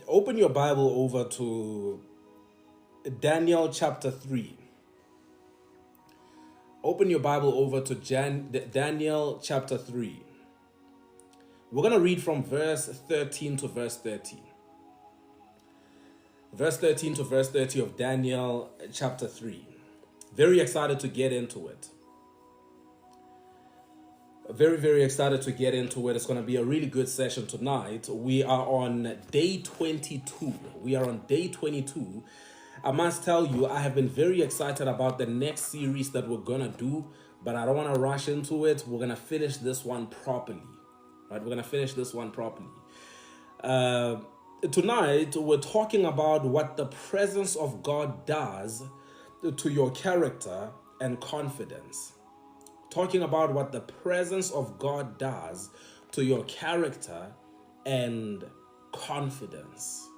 Open your Bible over to Daniel chapter 3. Open your Bible over to Daniel chapter 3. We're going to read from verse 13 to verse 30. Verse 13 to verse 30 of Daniel chapter 3. Very excited to get into it. Very excited to get into it. It's going to be a really good session tonight. We are on day 22. I must tell you, I have been very excited about the next series that we're going to do, but I don't want to rush into it. We're going to finish this one properly. Right? We're going to finish this one properly. Tonight, we're talking about what the presence of God does to your character and confidence. Talking about what the presence of God does to your character and confidence.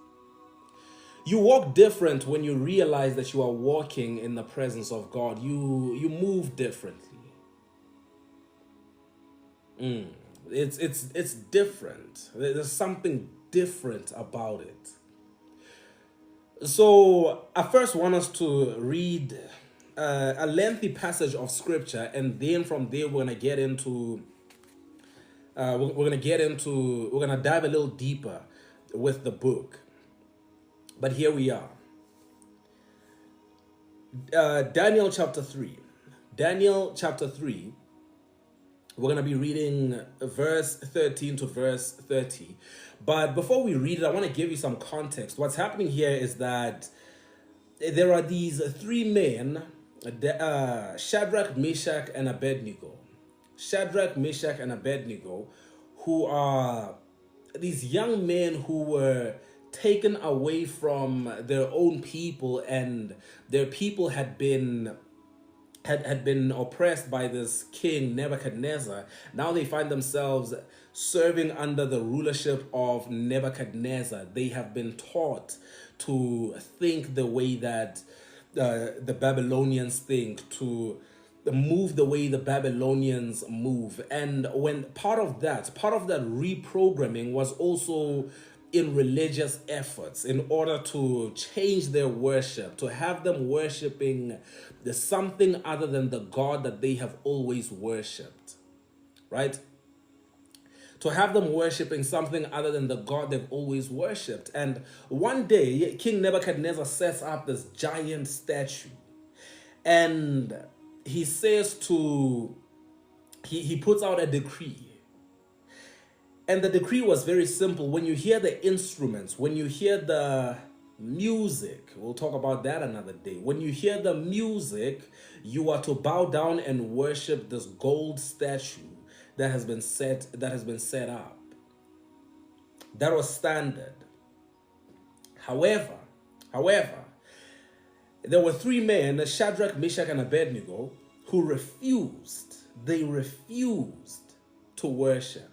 You walk different when you realize that you are walking in the presence of God. You move differently. It's different. There's something different about it. So I first want us to read a lengthy passage of scripture, and then from there we're gonna dive a little deeper with the book. But here we are. Daniel chapter 3. Daniel chapter 3. We're going to be reading verse 13 to verse 30. But before we read it, I want to give you some context. What's happening here is that there are these three men, Shadrach, Meshach, and Abednego. Shadrach, Meshach, and Abednego, who are these young men who were taken away from their own people, and their people had been oppressed by this king Nebuchadnezzar. Now they find themselves serving under the rulership of Nebuchadnezzar. They have been taught to think the way that the Babylonians think, to move the way the Babylonians move. And when part of that reprogramming was also in religious efforts in order to change their worship, to have them worshiping something other than the God that they have always worshipped, right? To have them worshiping something other than the God they've always worshipped. And one day, King Nebuchadnezzar sets up this giant statue, and he says he puts out a decree. And the decree was very simple. When you hear the instruments, when you hear the music, we'll talk about that another day. When you hear the music, you are to bow down and worship this gold statue that has been set up. That was standard. However, there were three men, Shadrach, Meshach, and Abednego, who refused. They refused to worship.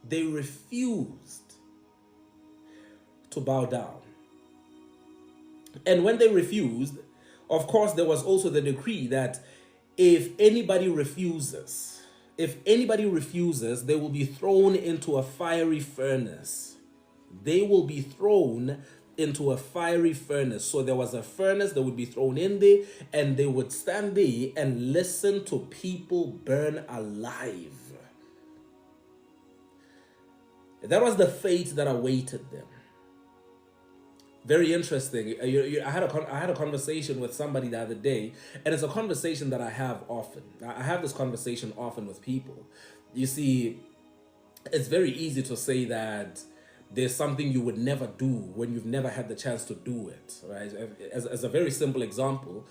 They refused to bow down. And when they refused, of course, there was also the decree that if anybody refuses, they will be thrown into a fiery furnace. They will be thrown into a fiery furnace. So there was a furnace that would be thrown in there, and they would stand there and listen to people burn alive. That was the fate that awaited them. Very interesting. I had a conversation with somebody the other day, and it's a conversation that I have often. I have this conversation often with people. You see, it's very easy to say that there's something you would never do when you've never had the chance to do it, right? As a very simple example,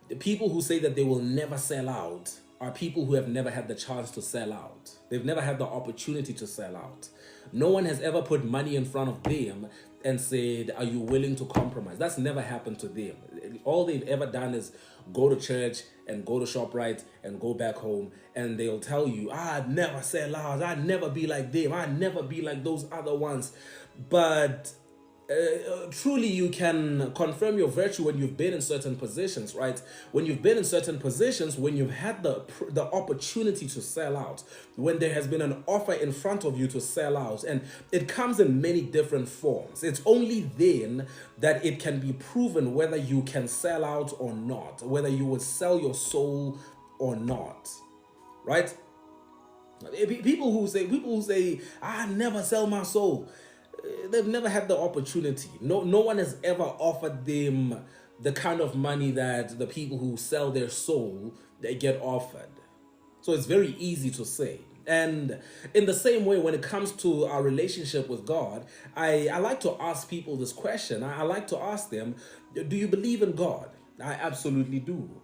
the people who say that they will never sell out are people who have never had the chance to sell out. They've never had the opportunity to sell out. No one has ever put money in front of them and said, are you willing to compromise? That's never happened to them. All they've ever done is go to church and go to ShopRite and go back home, and they'll tell you, I'd never sell out, I'd never be like them, I'd never be like those other ones. But truly you can confirm your virtue when you've been in certain positions, right? When you've been in certain positions, when you've had the opportunity to sell out, when there has been an offer in front of you to sell out, and it comes in many different forms. It's only then that it can be proven whether you can sell out or not, whether you would sell your soul or not, right? People who say I never sell my soul, they've never had the opportunity. No one has ever offered them the kind of money that the people who sell their soul they get offered. So it's very easy to say. And in the same way, when it comes to our relationship with God, I like to ask people this question. I like to ask them, do you believe in God? I absolutely do.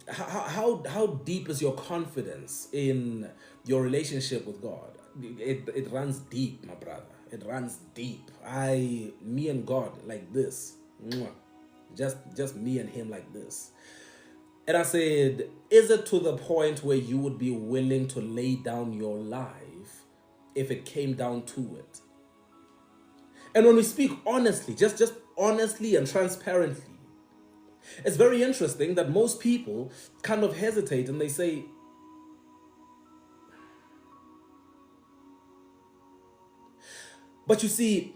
How deep is your confidence in your relationship with God? It runs deep, my brother. It runs deep. Me and God like this. Mwah. Just me and him like this. And I said, is it to the point where you would be willing to lay down your life if it came down to it? And when we speak honestly, just honestly and transparently, it's very interesting that most people kind of hesitate and they say, but you see,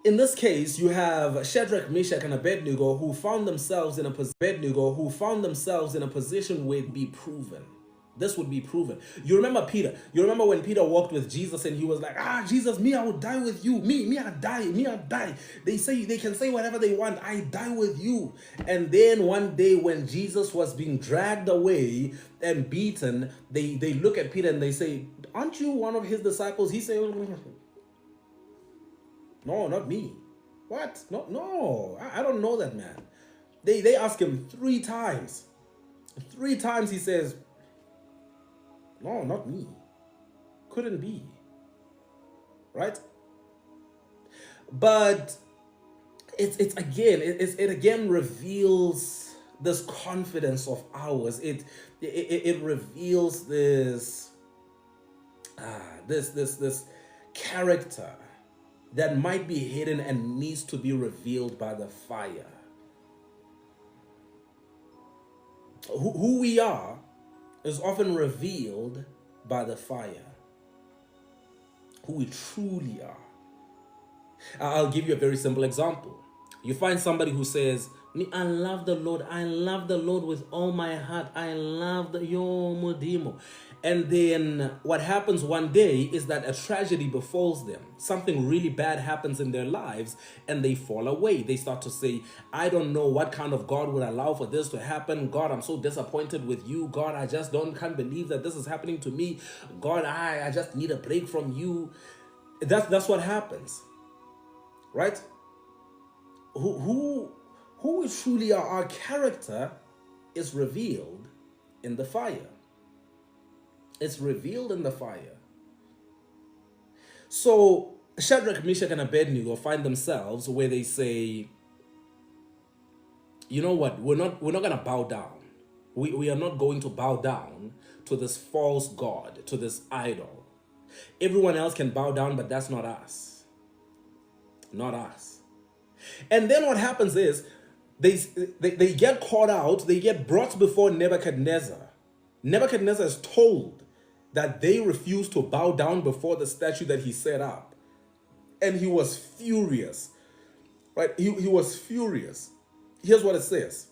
in this case, you have Shadrach, Meshach, and Abednego who found themselves in a position where it'd be proven. This would be proven. You remember Peter. You remember when Peter walked with Jesus and he was like, Jesus, me, I will die with you. Me, I die. They can say whatever they want. I die with you. And then one day when Jesus was being dragged away and beaten, they look at Peter and they say, aren't you one of his disciples? He said, no, not me. What? No, I don't know that man. They ask him 3 times. 3 times he says, no, not me. Couldn't be. Right? But it again reveals this confidence of ours. It reveals this character that might be hidden and needs to be revealed by the fire. Who we are is often revealed by the fire. Who we truly are. I'll give you a very simple example. You find somebody who says, I love the Lord. I love the Lord with all my heart. I love your Modimo. And then what happens one day is that a tragedy befalls them. Something really bad happens in their lives and they fall away. They start to say, I don't know what kind of God would allow for this to happen. God, I'm so disappointed with you. God, I just can't believe that this is happening to me. God, I just need a break from you. That's what happens. Right? Who we truly are, our character is revealed in the fire. It's revealed in the fire. So Shadrach, Meshach, and Abednego find themselves where they say, you know what, we're not going to bow down. We are not going to bow down to this false god, to this idol. Everyone else can bow down, but that's not us. Not us. And then what happens is they get caught out, they get brought before Nebuchadnezzar. Nebuchadnezzar is told that they refused to bow down before the statue that he set up. And he was furious. Right? He was furious. Here's what it says.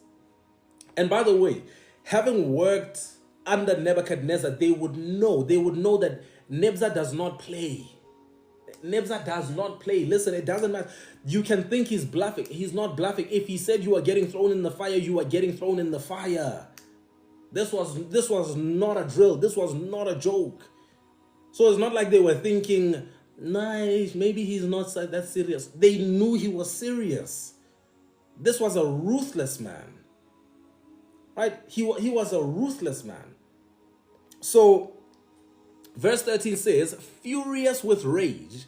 And by the way, having worked under Nebuchadnezzar, they would know that Nebza does not play. Nebza does not play. Listen, it doesn't matter. You can think he's bluffing. He's not bluffing. If he said you are getting thrown in the fire, you are getting thrown in the fire. This was not a drill. This was not a joke. So it's not like they were thinking, nice, maybe he's not that serious. They knew he was serious. This was a ruthless man. Right? He was a ruthless man. So verse 13 says, furious with rage,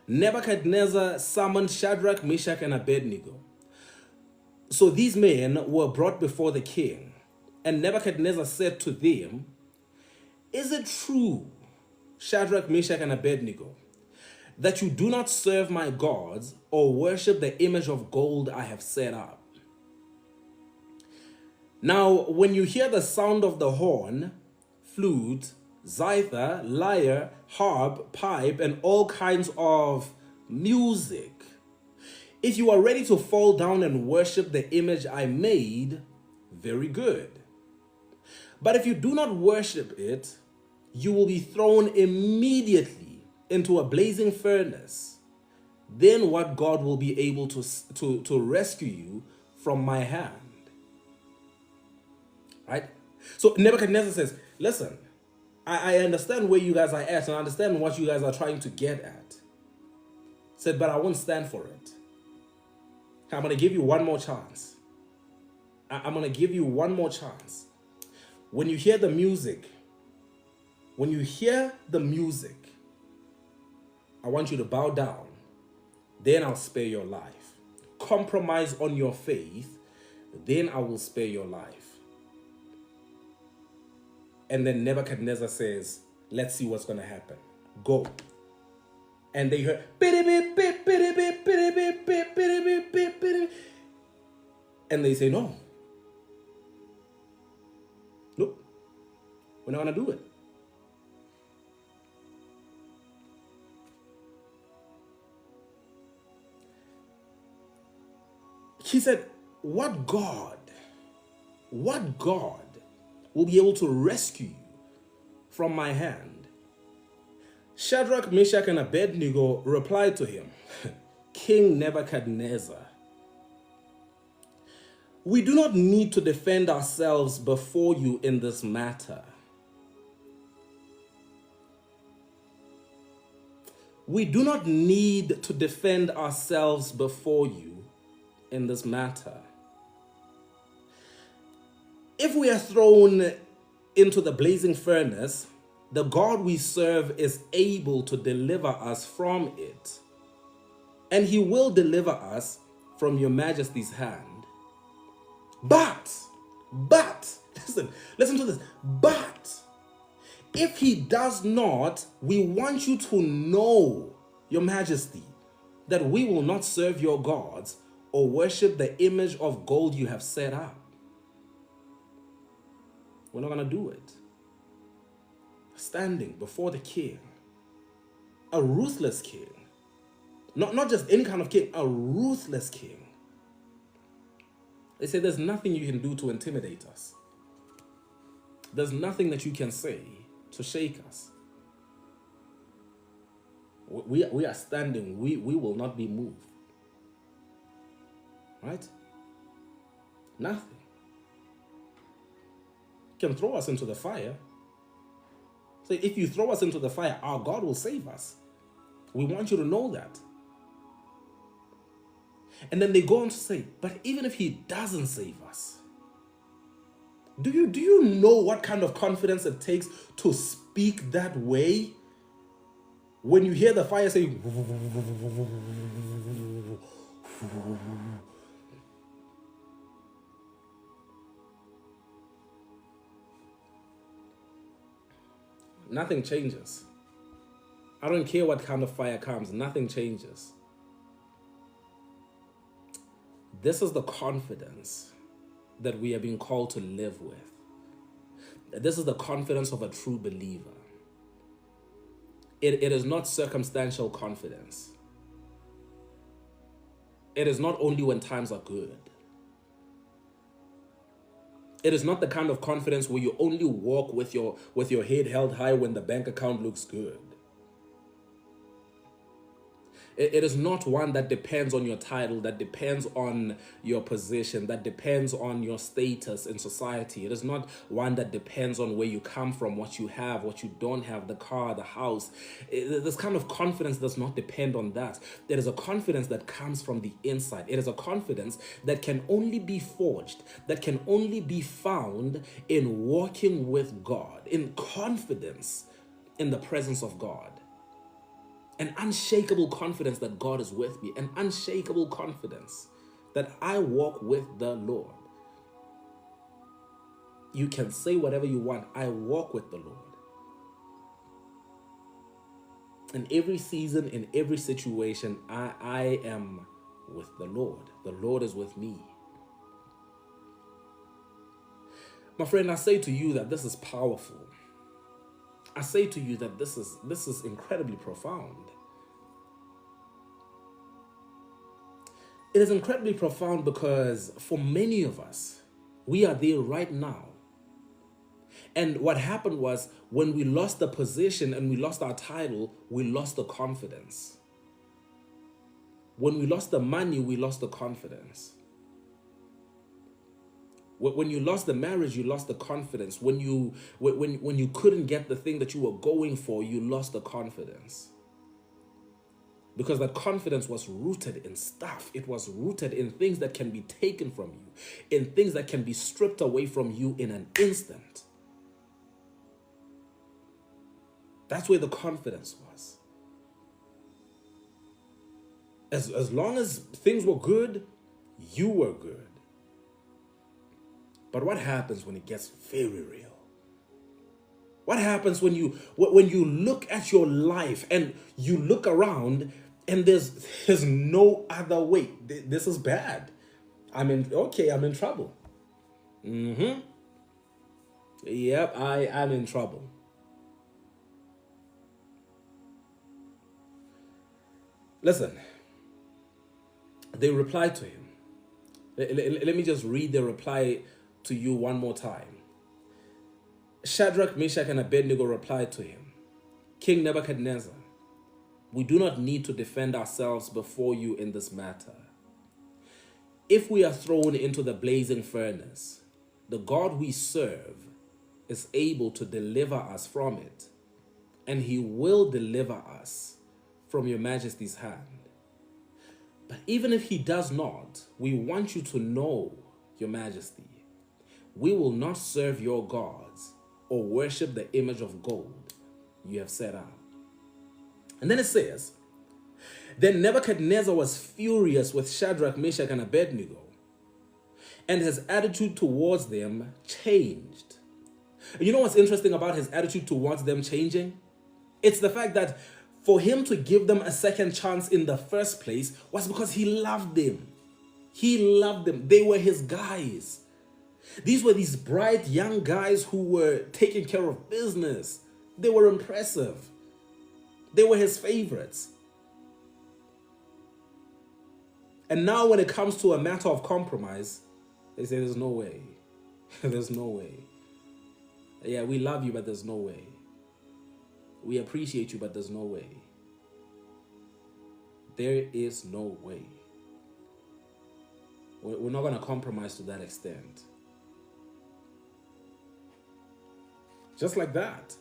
Nebuchadnezzar summoned Shadrach, Meshach, and Abednego. So these men were brought before the king. And Nebuchadnezzar said to them, is it true, Shadrach, Meshach, and Abednego, that you do not serve my gods or worship the image of gold I have set up. Now, when you hear the sound of the horn, flute, zither, lyre, harp, pipe, and all kinds of music, if you are ready to fall down and worship the image I made, very good. But if you do not worship it, you will be thrown immediately into a blazing furnace. Then what God will be able to rescue you from my hand? Right? So Nebuchadnezzar says, listen, I understand where you guys are at, and I understand what you guys are trying to get at. Said, but I won't stand for it. I'm going to give you one more chance. I'm going to give you one more chance. When you hear the music, I want you to bow down. Then I'll spare your life. Compromise on your faith. Then I will spare your life. And then Nebuchadnezzar says, let's see what's going to happen. Go. And they heard, and they say, no. Nope. We're not going to do it. He said, what God will be able to rescue you from my hand? Shadrach, Meshach, and Abednego replied to him, King Nebuchadnezzar, we do not need to defend ourselves before you in this matter. We do not need to defend ourselves before you in this matter. If we are thrown into the blazing furnace, the God we serve is able to deliver us from it. And he will deliver us from your majesty's hand. But, listen to this. But, if he does not, we want you to know, your majesty, that we will not serve your gods or worship the image of gold you have set up. We're not going to do it. Standing before the king, a ruthless king, not just any kind of king, a ruthless king. They say there's nothing you can do to intimidate us. There's nothing that you can say to shake us. We are standing. We will not be moved. Right? Nothing. You can throw us into the fire. So if you throw us into the fire, our God will save us. We want you to know that. And then they go on to say, but even if he doesn't save us, do you know what kind of confidence it takes to speak that way? When you hear the fire say, nothing changes. I don't care what kind of fire comes, nothing changes. This is the confidence that we are being called to live with. This is the confidence of a true believer. It is not circumstantial confidence. It is not only when times are good. It is not the kind of confidence where you only walk with your head held high when the bank account looks good. It is not one that depends on your title, that depends on your position, that depends on your status in society. It is not one that depends on where you come from, what you have, what you don't have, the car, the house. This kind of confidence does not depend on that. There is a confidence that comes from the inside. It is a confidence that can only be forged, that can only be found in walking with God, in confidence in the presence of God. An unshakable confidence that God is with me. An unshakable confidence that I walk with the Lord. You can say whatever you want. I walk with the Lord. In every season, in every situation, I am with the Lord. The Lord is with me. My friend, I say to you that this is powerful. I say to you that this is incredibly profound. It is incredibly profound because for many of us, we are there right now. And what happened was when we lost the position and we lost our title, we lost the confidence. When we lost the money, we lost the confidence. When you lost the marriage, you lost the confidence. When you couldn't get the thing that you were going for, you lost the confidence. Because that confidence was rooted in stuff. It was rooted in things that can be taken from you, in things that can be stripped away from you in an instant. That's where the confidence was. As long as things were good, you were good. But what happens when it gets very real? What happens when you look at your life and you look around and there's no other way? This is bad. I'm in trouble. Yep, I'm in trouble. Listen, they replied to him. Let me just read the reply to you one more time. Shadrach, Meshach, and Abednego replied to him, King Nebuchadnezzar, we do not need to defend ourselves before you in this matter. If we are thrown into the blazing furnace, the God we serve is able to deliver us from it, and he will deliver us from your majesty's hand. But even if he does not, we want you to know, your majesty, we will not serve your gods or worship the image of gold you have set up. And then it says, then Nebuchadnezzar was furious with Shadrach, Meshach, and Abednego, and his attitude towards them changed. You know what's interesting about his attitude towards them changing? It's the fact that for him to give them a second chance in the first place was because he loved them. He loved them. They were his guys. These were these bright young guys who were taking care of business. They were impressive. They were his favorites. And now when it comes to a matter of compromise, they say there's no way. There's no way. Yeah, we love you, but there's no way. We appreciate you, but there's no way. There is no way. We're not going to compromise to that extent. Just like that.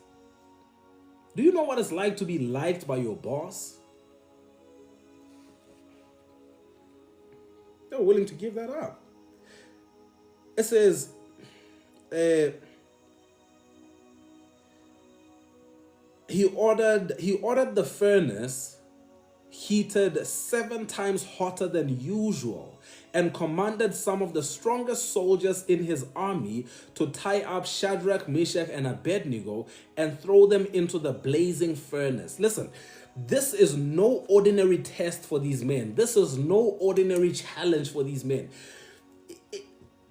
Do you know what it's like to be liked by your boss? They were willing to give that up. It says, he ordered the furnace heated 7 times hotter than usual, and commanded some of the strongest soldiers in his army to tie up Shadrach, Meshach, and Abednego and throw them into the blazing furnace. Listen, this is no ordinary test for these men. This is no ordinary challenge for these men.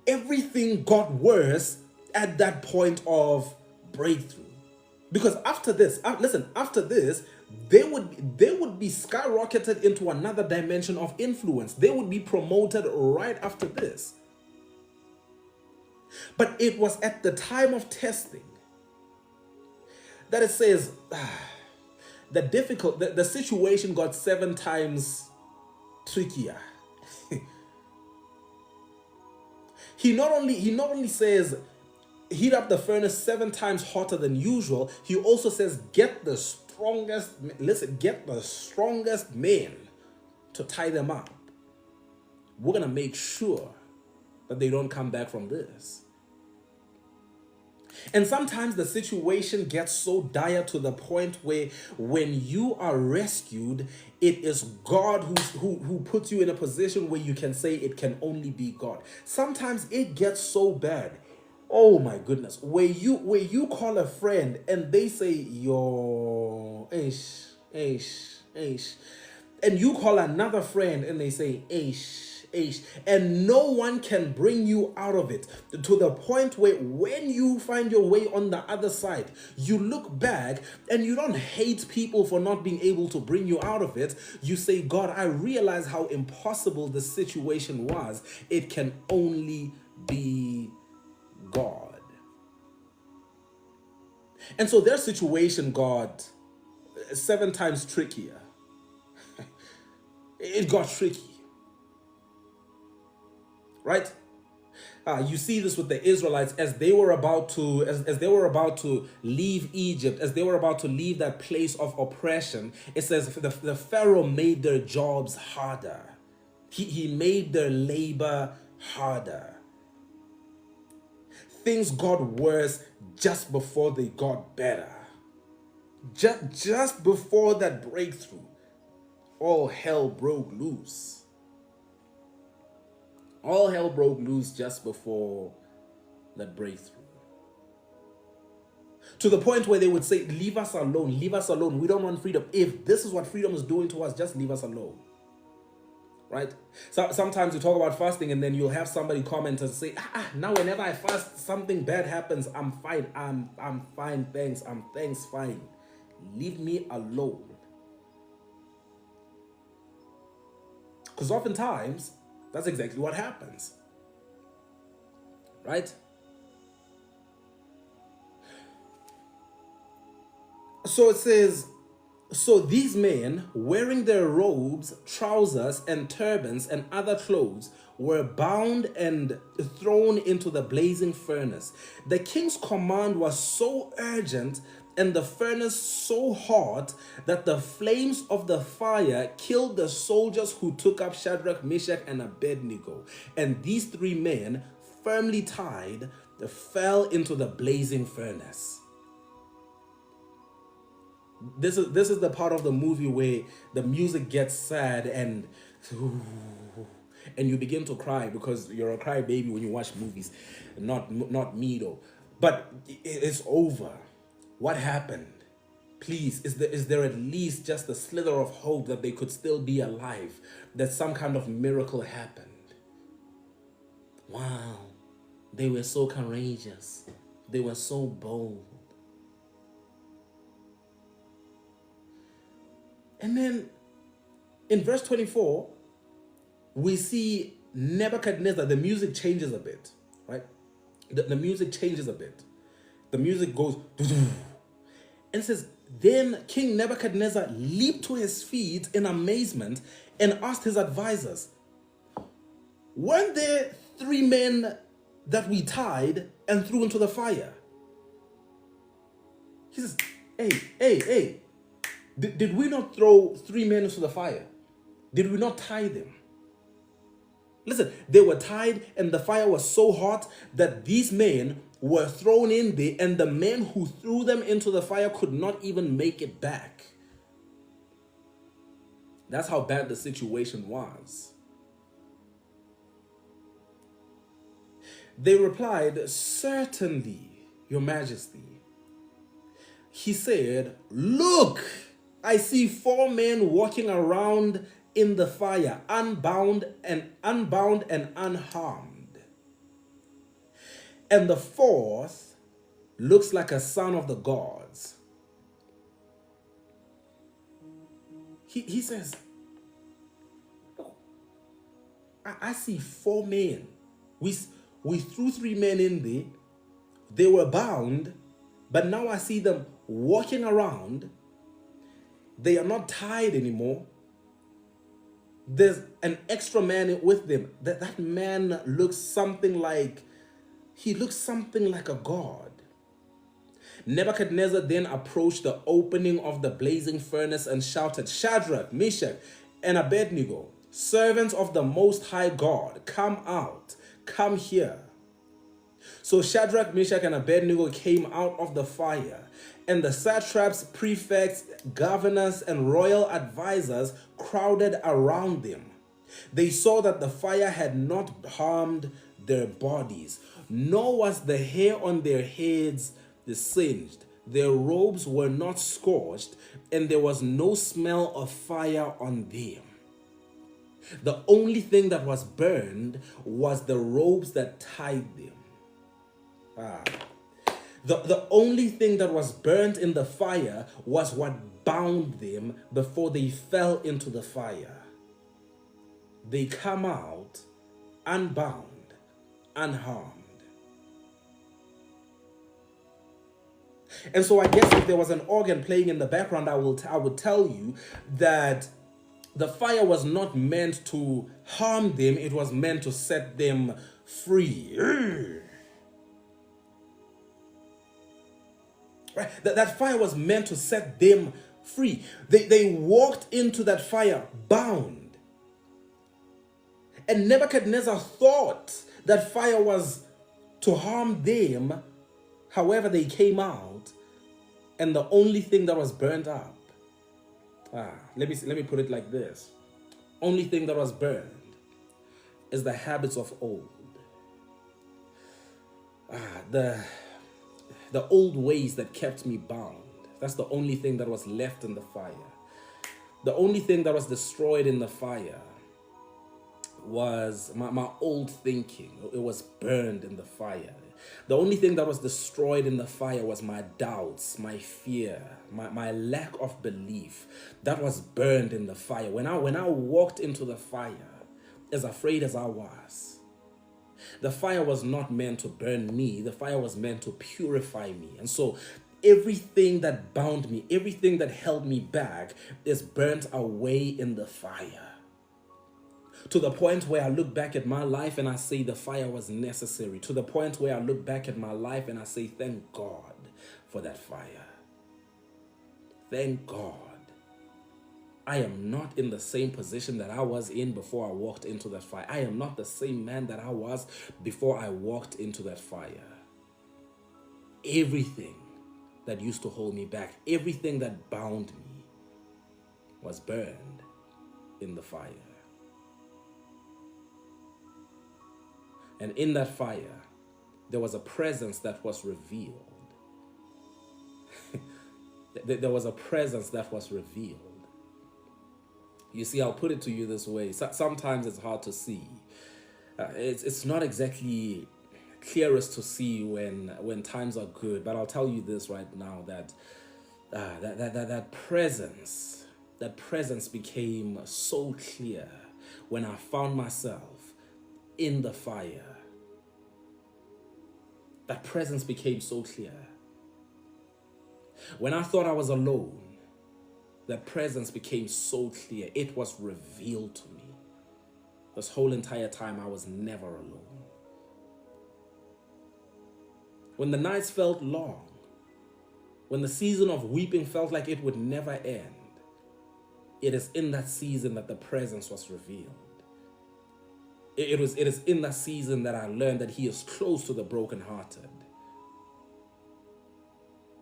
Everything got worse at that point of breakthrough. Because after this, after this, they would be skyrocketed into another dimension of influence. They would be promoted right after this. But it was at the time of testing that it says the situation got 7 times trickier. He not only says heat up the furnace 7 times hotter than usual, he also says get the strongest men to tie them up. We're going to make sure that they don't come back from this. And sometimes the situation gets so dire to the point where when you are rescued, it is God who puts you in a position where you can say it can only be God. Sometimes it gets so bad. Oh my goodness. Where you call a friend and they say, yo, Aish, aish. And you call another friend and they say, aish, aish. And no one can bring you out of it, to the point where when you find your way on the other side, you look back and you don't hate people for not being able to bring you out of it. You say, God, I realize how impossible the situation was. It can only be God. And so their situation got 7 times trickier. It got tricky, right? You see this with the Israelites as they were about to, as they were about to leave Egypt, as they were about to leave that place of oppression. It says the Pharaoh made their jobs harder. He made their labor harder. Things got worse just before they got better. Just before that breakthrough, all hell broke loose. All hell broke loose just before that breakthrough. To the point where they would say, leave us alone, leave us alone. We don't want freedom. If this is what freedom is doing to us, just leave us alone. Right? So sometimes you talk about fasting and then you'll have somebody comment and say, now whenever I fast, something bad happens. I'm fine. I'm fine. Thanks, fine. Leave me alone. Because oftentimes, that's exactly what happens. Right? So it says, so these men, wearing their robes, trousers, and turbans and other clothes, were bound and thrown into the blazing furnace. The king's command was so urgent and the furnace so hot that the flames of the fire killed the soldiers who took up Shadrach, Meshach, and Abednego. And these 3 men, firmly tied, fell into the blazing furnace. This is the part of the movie where the music gets sad and you begin to cry because you're a crybaby when you watch movies. Not me though. But it's over. What happened? Please, is there at least just a slither of hope that they could still be alive? That some kind of miracle happened? Wow. They were so courageous. They were so bold. And then in verse 24, we see Nebuchadnezzar. The music changes a bit, right? The music changes a bit. The music goes, and it says, then King Nebuchadnezzar leaped to his feet in amazement and asked his advisors, weren't there 3 men that we tied and threw into the fire? He says, hey. Did we not throw 3 men into the fire? Did we not tie them? Listen, they were tied and the fire was so hot that these men were thrown in there and the men who threw them into the fire could not even make it back. That's how bad the situation was. They replied, certainly, Your Majesty. He said, look, I see 4 men walking around in the fire, unbound and unharmed. And the 4th looks like a son of the gods. He says, I see 4 men. We threw 3 men in there. They were bound, but now I see them walking around. They are not tied anymore. There's an extra man with them. That man looks something like, a god. Nebuchadnezzar then approached the opening of the blazing furnace and shouted, Shadrach, Meshach, and Abednego, servants of the Most High God, come out, come here. So Shadrach, Meshach, and Abednego came out of the fire, and the satraps, prefects, governors, and royal advisors crowded around them. They saw that the fire had not harmed their bodies, nor was the hair on their heads singed. Their robes were not scorched, and there was no smell of fire on them. The only thing that was burned was the robes that tied them. The only thing that was burnt in the fire was what bound them before they fell into the fire. They come out unbound, unharmed. And so I guess if there was an organ playing in the background, I would tell you that the fire was not meant to harm them, it was meant to set them free. Right? That fire was meant to set them free. They walked into that fire bound. And Nebuchadnezzar thought that fire was to harm them. However, they came out, and the only thing that was burnt up, let me put it like this. Only thing that was burned is the habits of old. The old ways that kept me bound. That's the only thing that was left in the fire. The only thing that was destroyed in the fire was my old thinking. It was burned in the fire. The only thing that was destroyed in the fire was my doubts, my fear, my lack of belief. That was burned in the fire. When I walked into the fire, as afraid as I was, the fire was not meant to burn me. The fire was meant to purify me. And so everything that bound me, everything that held me back is burnt away in the fire. To the point where I look back at my life and I say the fire was necessary. To the point where I look back at my life and I say, thank God for that fire. Thank God. I am not in the same position that I was in before I walked into that fire. I am not the same man that I was before I walked into that fire. Everything that used to hold me back, everything that bound me was burned in the fire. And in that fire, there was a presence that was revealed. There was a presence that was revealed. You see, I'll put it to you this way. Sometimes it's hard to see. It's not exactly clearest to see when times are good. But I'll tell you this right now, that presence became so clear when I found myself in the fire. That presence became so clear. When I thought I was alone, that presence became so clear. It was revealed to me. This whole entire time, I was never alone. When the nights felt long, when the season of weeping felt like it would never end, it is in that season that the presence was revealed. It is in that season that I learned that He is close to the brokenhearted.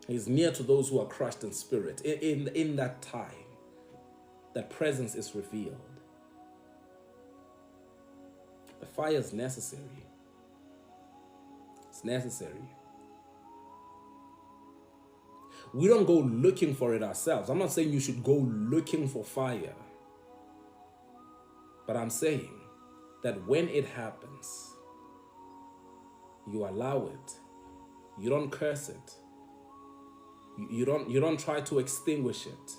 He's near to those who are crushed in spirit. In that time, that presence is revealed. The fire is necessary. It's necessary. We don't go looking for it ourselves. I'm not saying you should go looking for fire. But I'm saying that when it happens, you allow it. You don't curse it. You don't try to extinguish it.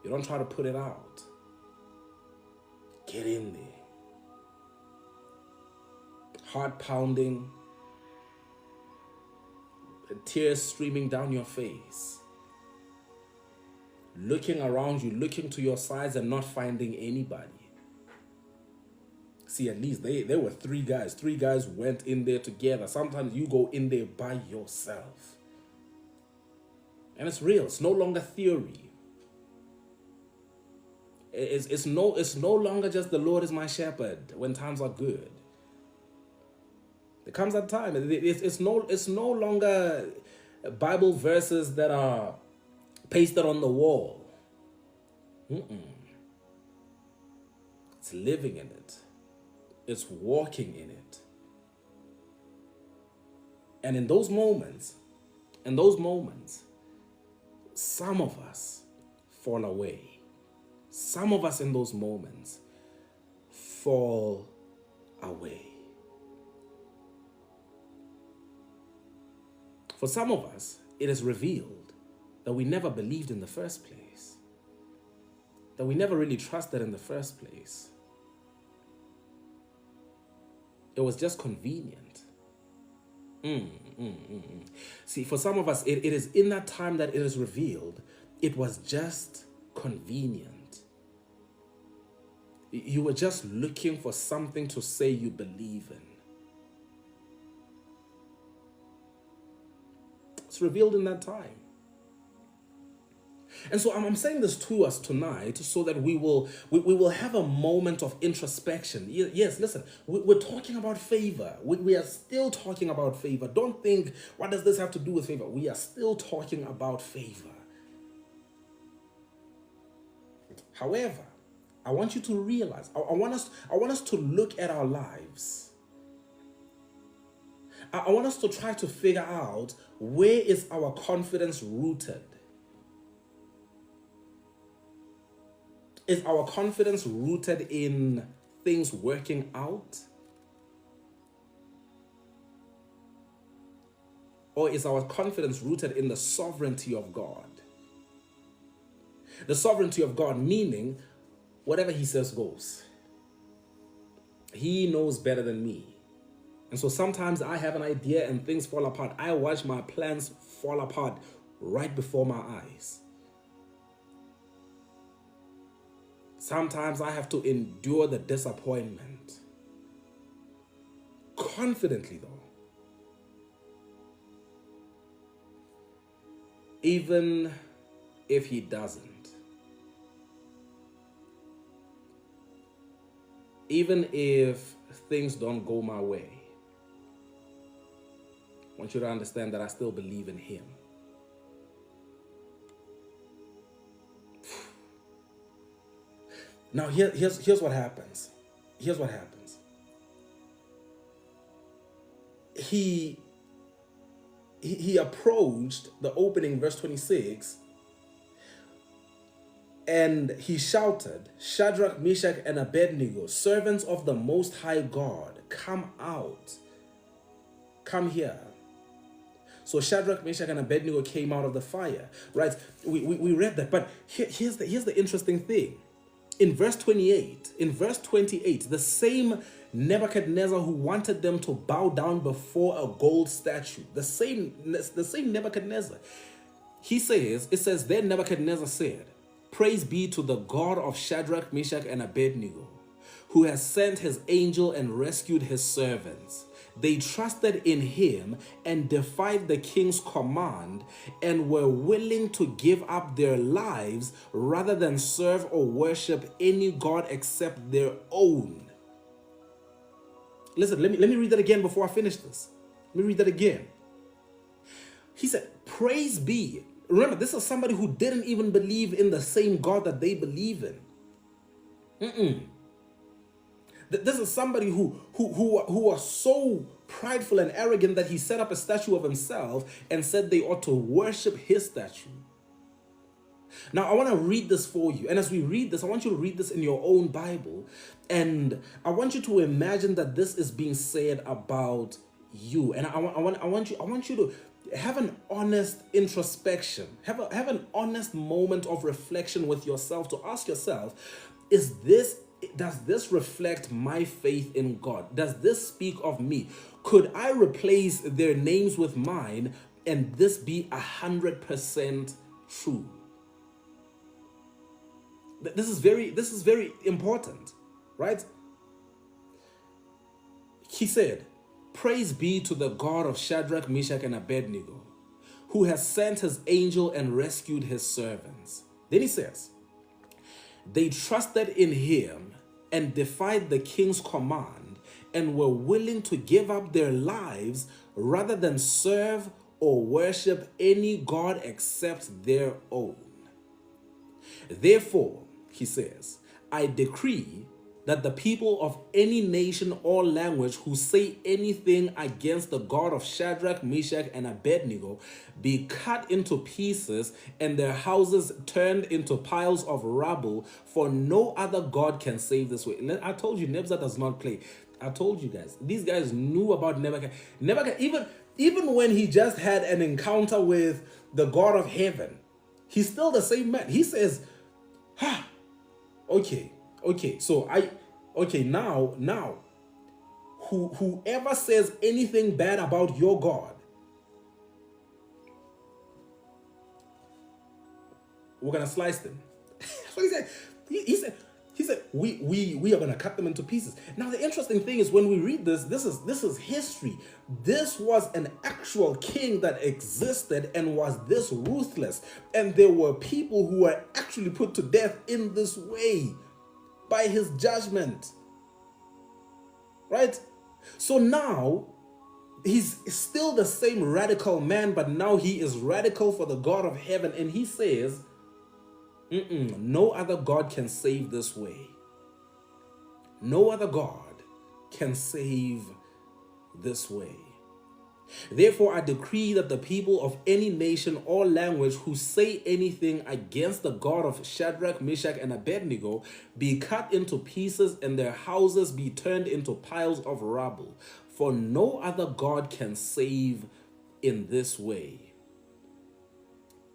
You don't try to put it out. Get in there. Heart pounding, tears streaming down your face. Looking around you, looking to your sides and not finding anybody. See, at least there were three guys. Three guys went in there together. Sometimes you go in there by yourself. And it's real. It's no longer theory. It's no longer just the Lord is my shepherd when times are good. There comes a time. It's no longer Bible verses that are pasted on the wall. It's living in it. It's walking in it. And in those moments, In those moments, some of us fall away. Some of us in those moments fall away. For some of us, it is revealed that we never believed in the first place, that we never really trusted in the first place. It was just convenient. See, for some of us, it is in that time that it is revealed, it was just convenient. You were just looking for something to say you believe in. It's revealed in that time. And so I'm saying this to us tonight so that we will have a moment of introspection. Yes, listen, we're talking about favor. We are still talking about favor. Don't think, what does this have to do with favor? We are still talking about favor. However, I want you to realize, I want us to look at our lives. I want us to try to figure out, where is our confidence rooted? Is our confidence rooted in things working out? Or is our confidence rooted in the sovereignty of God? The sovereignty of God meaning, whatever he says goes. He knows better than me. And so sometimes I have an idea and things fall apart. I watch my plans fall apart right before my eyes. Sometimes I have to endure the disappointment. Confidently though. Even if he doesn't. Even if things don't go my way. I want you to understand that I still believe in him. Now here's what happens. Here's what happens. He approached the opening, verse 26, and he shouted, Shadrach, Meshach, and Abednego, servants of the Most High God, come out. Come here. So Shadrach, Meshach, and Abednego came out of the fire. Right? We read that, but here's the interesting thing. In verse 28, the same Nebuchadnezzar who wanted them to bow down before a gold statue, the same Nebuchadnezzar, it says, then Nebuchadnezzar said, praise be to the God of Shadrach, Meshach, and Abednego, who has sent his angel and rescued his servants. They trusted in him and defied the king's command and were willing to give up their lives rather than serve or worship any god except their own. Listen, let me read that again before I finish this. Let me read that again. He said, praise be. Remember, this is somebody who didn't even believe in the same God that they believe in. This is somebody who was so prideful and arrogant that he set up a statue of himself and said they ought to worship his statue. Now, I want to read this for you. And as we read this, I want you to read this in your own Bible. And I want you to imagine that this is being said about you. And I want you to have an honest introspection. Have an honest moment of reflection with yourself to ask yourself, does this reflect my faith in God? Does this speak of me? Could I replace their names with mine and this be 100% true? This is very important, right? He said, praise be to the God of Shadrach, Meshach, and Abednego, who has sent his angel and rescued his servants. Then he says, they trusted in him and defied the king's command and were willing to give up their lives rather than serve or worship any god except their own. Therefore, he says, I decree that the people of any nation or language who say anything against the God of Shadrach, Meshach, and Abednego be cut into pieces and their houses turned into piles of rubble, for no other God can save this way. I told you, Nebuchadnezzar does not play. I told you guys, these guys knew about Nebuchadnezzar. Even when he just had an encounter with the God of heaven, he's still the same man. He says, okay, now, whoever says anything bad about your God, we're gonna slice them. That's what he said. He said we are gonna cut them into pieces. Now the interesting thing is, when we read this is history. This was an actual king that existed and was this ruthless, and there were people who were actually put to death in this way by his judgment. Right? So now he's still the same radical man, but now he is radical for the God of heaven, and he says, no other God can save this way. No other God can save this way. Therefore, I decree that the people of any nation or language who say anything against the God of Shadrach, Meshach, and Abednego be cut into pieces and their houses be turned into piles of rubble. For no other God can save in this way.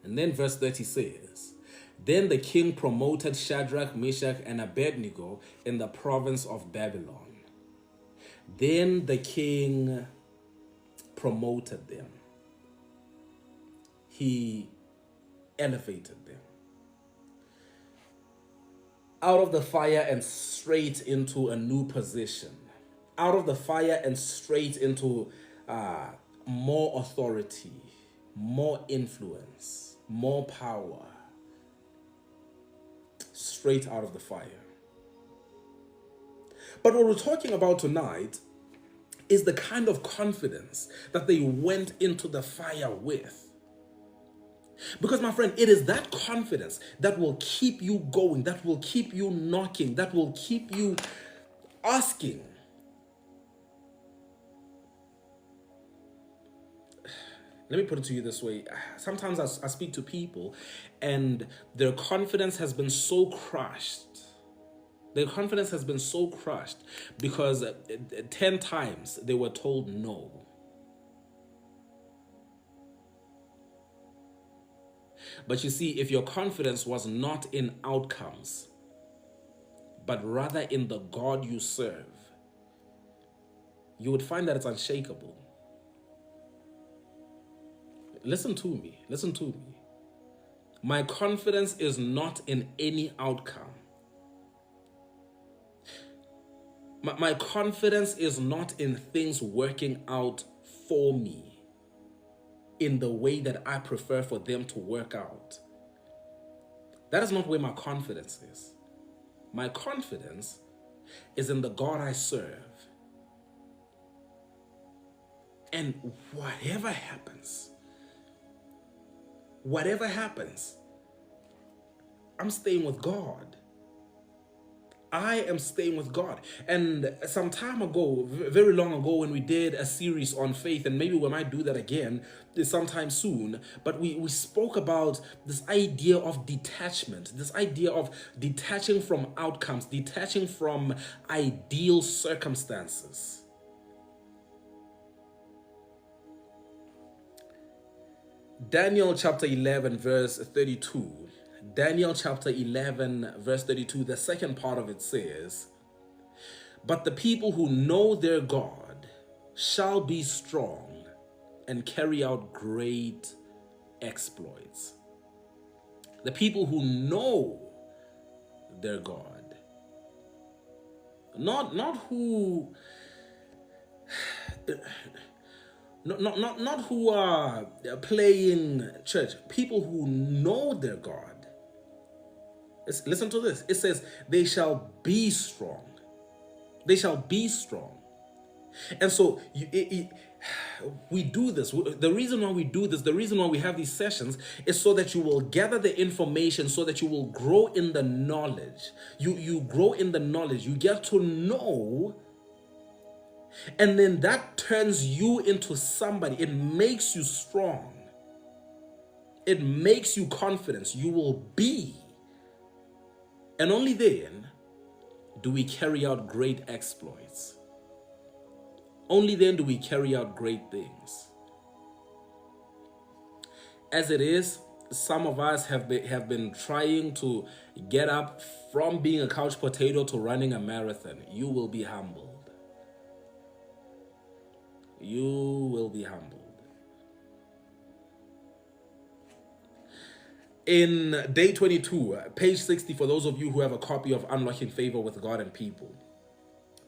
And then verse 30 says, then the king promoted Shadrach, Meshach, and Abednego in the province of Babylon. Then the king promoted them. He elevated them out of the fire and straight into a new position. Out of the fire and straight into more authority, more influence, more power. Straight out of the fire. But what we're talking about tonight is the kind of confidence that they went into the fire with. Because, my friend, it is that confidence that will keep you going, that will keep you knocking, that will keep you asking. Let me put it to you this way. Sometimes I speak to people and their confidence has been so crushed. Their confidence has been so crushed because 10 times they were told no. But you see, if your confidence was not in outcomes, but rather in the God you serve, you would find that it's unshakable. Listen to me. My confidence is not in any outcome. My confidence is not in things working out for me in the way that I prefer for them to work out. That is not where my confidence is. My confidence is in the God I serve. And whatever happens, I'm staying with God. I am staying with God. And some time ago, very long ago, when we did a series on faith, and maybe we might do that again sometime soon, but we spoke about this idea of detachment, this idea of detaching from outcomes, detaching from ideal circumstances. Daniel chapter 11 verse 32. Daniel chapter 11 verse 32, the second part of it says, but the people who know their God shall be strong and carry out great exploits. The people who know their God. Not who not who are playing church. People who know their God. Listen to this. It says, they shall be strong. They shall be strong. And so, we do this. The reason why we do this, the reason why we have these sessions is so that you will gather the information, so that you will grow in the knowledge. You grow in the knowledge. You get to know, and then that turns you into somebody. It makes you strong. It makes you confident. You will be. And only then do we carry out great exploits. Only then do we carry out great things. As it is, some of us have been trying to get up from being a couch potato to running a marathon. You will be humbled. You will be humbled. In day 22, page 60, for those of you who have a copy of Unlocking Favor with God and People.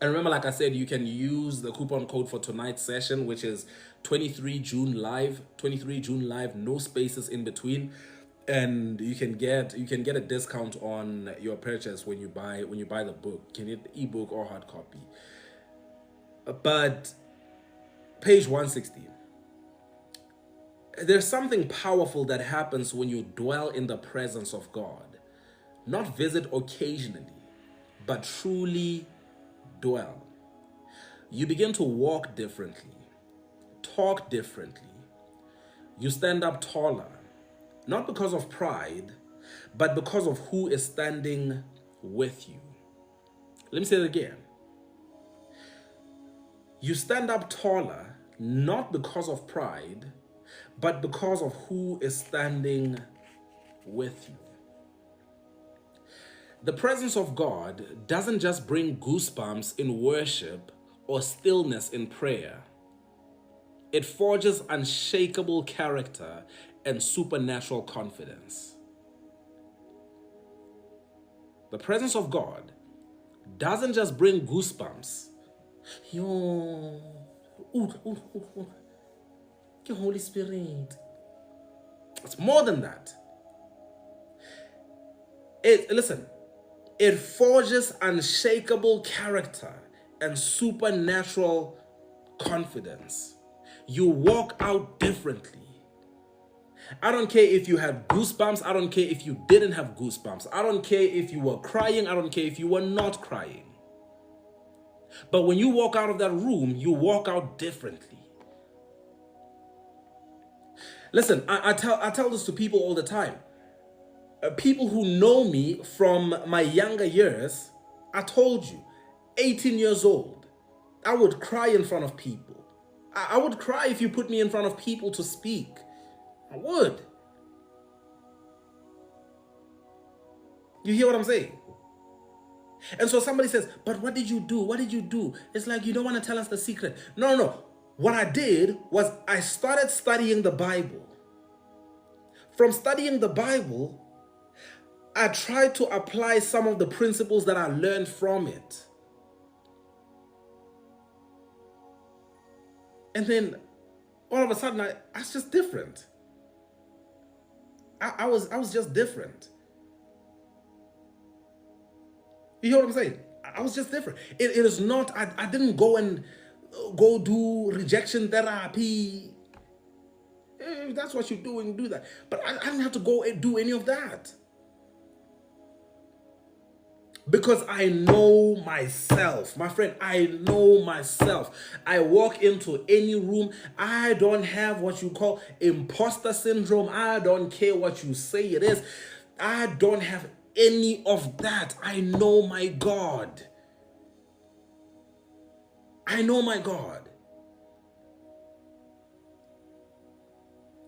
And remember, like I said, you can use the coupon code for tonight's session, which is 23 June Live, 23 June Live, no spaces in between. And you can get a discount on your purchase when you buy the book. You can get the ebook or hard copy. But page 160. There's something powerful that happens when you dwell in the presence of God. Not visit occasionally, but truly dwell. You begin to walk differently, talk differently. You stand up taller, not because of pride, but because of who is standing with you. Let me say it again. You stand up taller, not because of pride, but because of who is standing with you. The presence of God doesn't just bring goosebumps in worship or stillness in prayer. It forges unshakable character and supernatural confidence. The presence of God doesn't just bring goosebumps. The Holy Spirit. It's more than that. It forges unshakable character and supernatural confidence. You walk out differently. I don't care if you had goosebumps. I don't care if you didn't have goosebumps. I don't care if you were crying. I don't care if you were not crying. But when you walk out of that room, you walk out differently. Listen, I tell this to people all the time. People who know me from my younger years, I told you, 18 years old, I would cry in front of people. I would cry if you put me in front of people to speak. I would. You hear what I'm saying? And so somebody says, but what did you do? What did you do? It's like, you don't want to tell us the secret. No. What I did was I started studying the Bible. From studying the Bible, I tried to apply some of the principles that I learned from it. And then all of a sudden, I was just different. I was just different. You hear what I'm saying? I was just different. It is not, I didn't go do rejection therapy. If that's what you're doing, do that. But I didn't have to go and do any of that. Because I know myself. My friend, I know myself. I walk into any room. I don't have what you call imposter syndrome. I don't care what you say it is. I don't have any of that. I know my God. I know my God.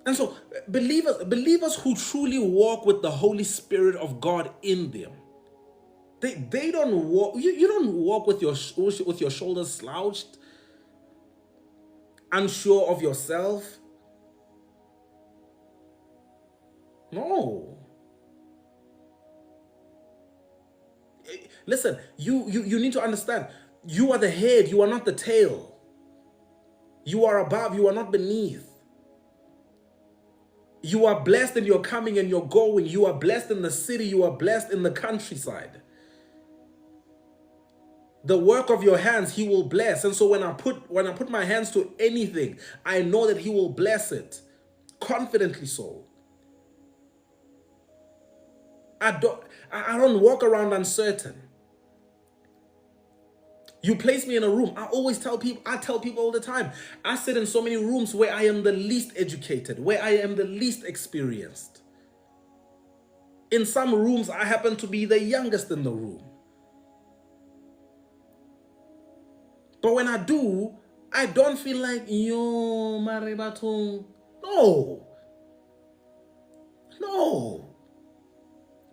And so believers who truly walk with the Holy Spirit of God in them, they don't walk. You don't walk with your shoulders slouched, unsure of yourself. No. Listen, you need to understand. You are the head. You are not the tail. You are above. You are not beneath. You are blessed in your coming and your going. You are blessed in the city. You are blessed in the countryside. The work of your hands he will bless. And so when I put my hands to anything, I know that he will bless it. Confidently so. I don't walk around uncertain. You place me in a room. I tell people all the time, I sit in so many rooms where I am the least educated, where I am the least experienced. In some rooms, I happen to be the youngest in the room. But when I do, I don't feel like, yo, Maribatung. No. No.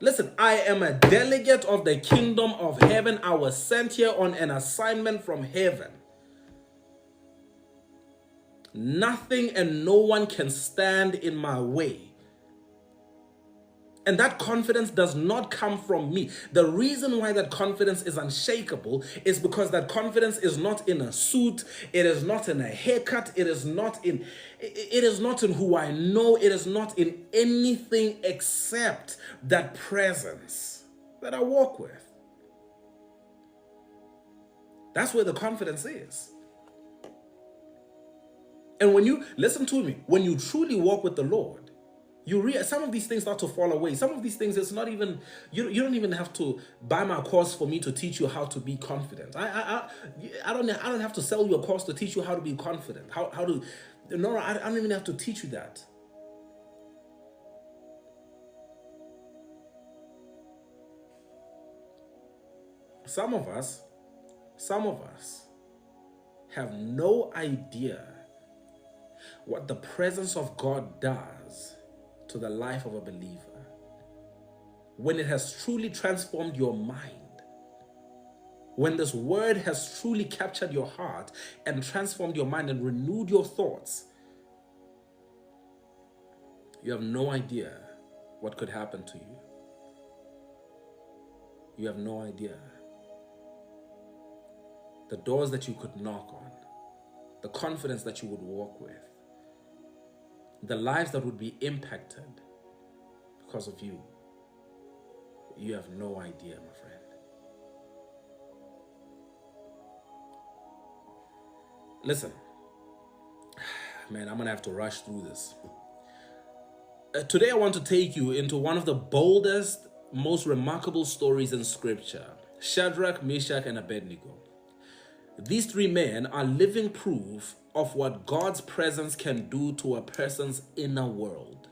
Listen, I am a delegate of the kingdom of heaven. I was sent here on an assignment from heaven. Nothing and no one can stand in my way. And that confidence does not come from me. The reason why that confidence is unshakable is because that confidence is not in a suit. It is not in a haircut. It is not in who I know. It is not in anything except that presence that I walk with. That's where the confidence is. And when you, listen to me, when you truly walk with the Lord, some of these things start to fall away. Some of these things, it's not even, you don't even have to buy my course for me to teach you how to be confident. I don't have to sell you a course to teach you how to be confident. I don't even have to teach you that. Some of us have no idea what the presence of God does to the life of a believer when it has truly transformed your mind, when this word has truly captured your heart and transformed your mind and renewed your thoughts. You have no idea what could happen to you. You have no idea. The doors that you could knock on, the confidence that you would walk with, the lives that would be impacted because of you. You have no idea, my friend. Listen, man, I'm going to have to rush through this. Today I want to take you into one of the boldest, most remarkable stories in Scripture. Shadrach, Meshach, and Abednego. These three men are living proof of what God's presence can do to a person's inner world.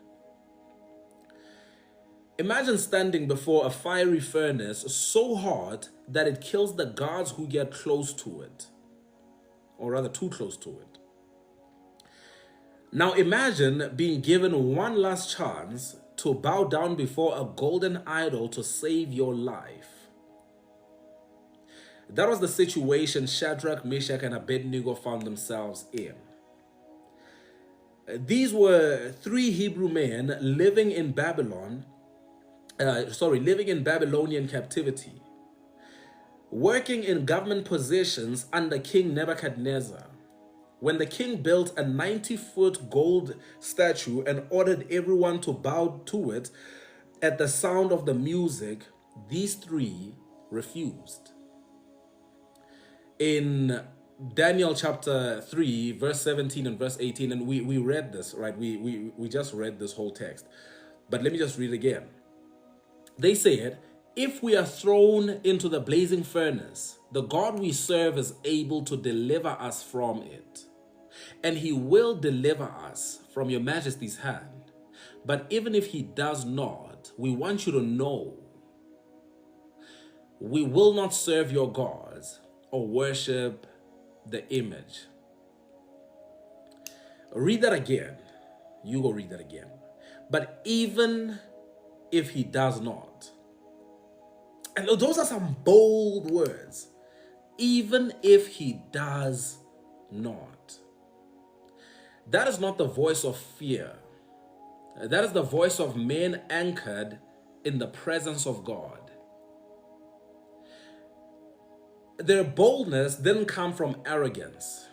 Imagine standing before a fiery furnace so hot that it kills the guards who get close to it, or rather too close to it. Now imagine being given one last chance to bow down before a golden idol to save your life. That was the situation Shadrach, Meshach, and Abednego found themselves in. These were three Hebrew men living in Babylonian captivity, working in government positions under King Nebuchadnezzar. When the king built a 90-foot gold statue and ordered everyone to bow to it at the sound of the music, these three refused. In Daniel chapter 3, verse 17 and verse 18, and we read this, right? We just read this whole text. But let me just read it again. They said, if we are thrown into the blazing furnace, the God we serve is able to deliver us from it. And he will deliver us from your majesty's hand. But even if he does not, we want you to know, we will not serve your gods or worship the image. Read that again. You go read that again. But even if he does not, and those are some bold words, even if he does not. That is not the voice of fear. That is the voice of men anchored in the presence of God. Their boldness didn't come from arrogance.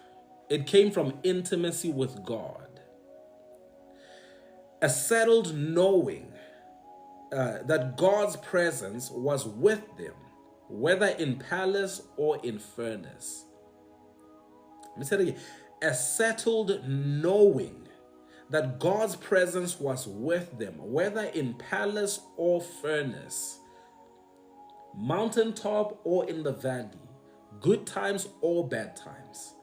It came from intimacy with God. A settled knowing that God's presence was with them whether in palace or in furnace. Let me say it again. A settled knowing that God's presence was with them, whether in palace or furnace, mountaintop or in the valley, good times or bad times.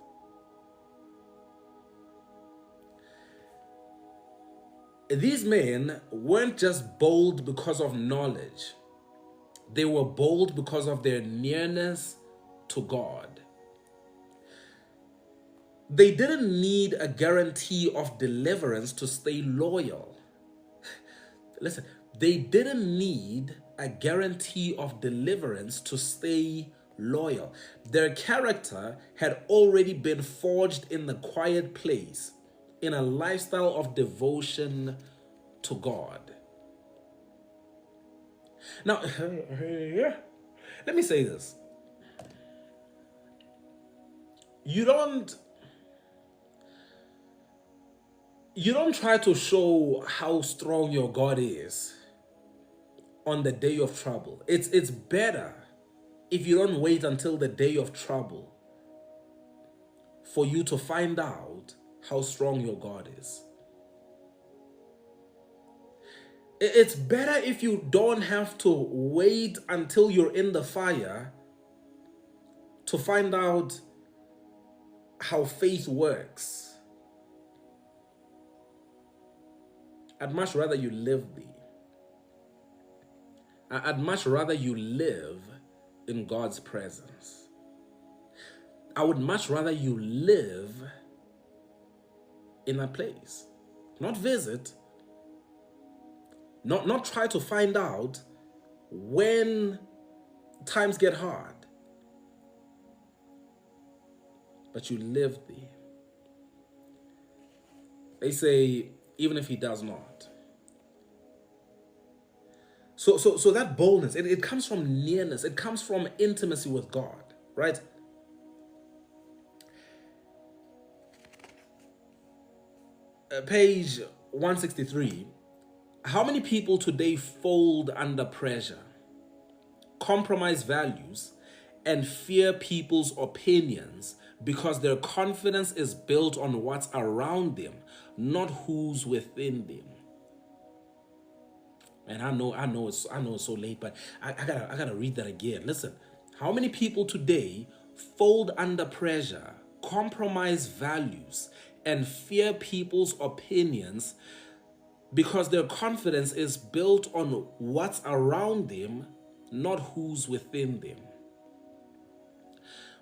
These men weren't just bold because of knowledge. They were bold because of their nearness to God. They didn't need a guarantee of deliverance to stay loyal. Listen, they didn't need a guarantee of deliverance to stay loyal. Their character had already been forged in the quiet place, in a lifestyle of devotion to God. Now, let me say this. You don't try to show how strong your God is on the day of trouble. It's better if you don't wait until the day of trouble for you to find out how strong your God is. It's better if you don't have to wait until you're in the fire to find out how faith works. I'd much rather you live I'd much rather you live in God's presence. I would much rather you live in a place. Not visit. Not try to find out when times get hard. But you live there. They say, even if he does not. So that boldness, it comes from nearness. It comes from intimacy with God, right? Page 163. How many people today fold under pressure, compromise values, and fear people's opinions because their confidence is built on what's around them, not who's within them? And I know it's so late, but I gotta read that again. Listen, how many people today fold under pressure, compromise values, and fear people's opinions because their confidence is built on what's around them, not who's within them?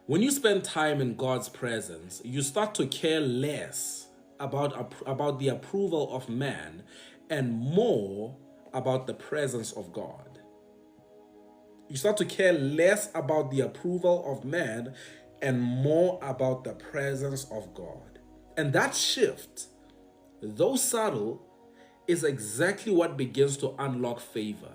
When you spend time in God's presence, you start to care less about the approval of man and more about the presence of God. You start to care less about the approval of man and more about the presence of God. And that shift, though subtle, is exactly what begins to unlock favor.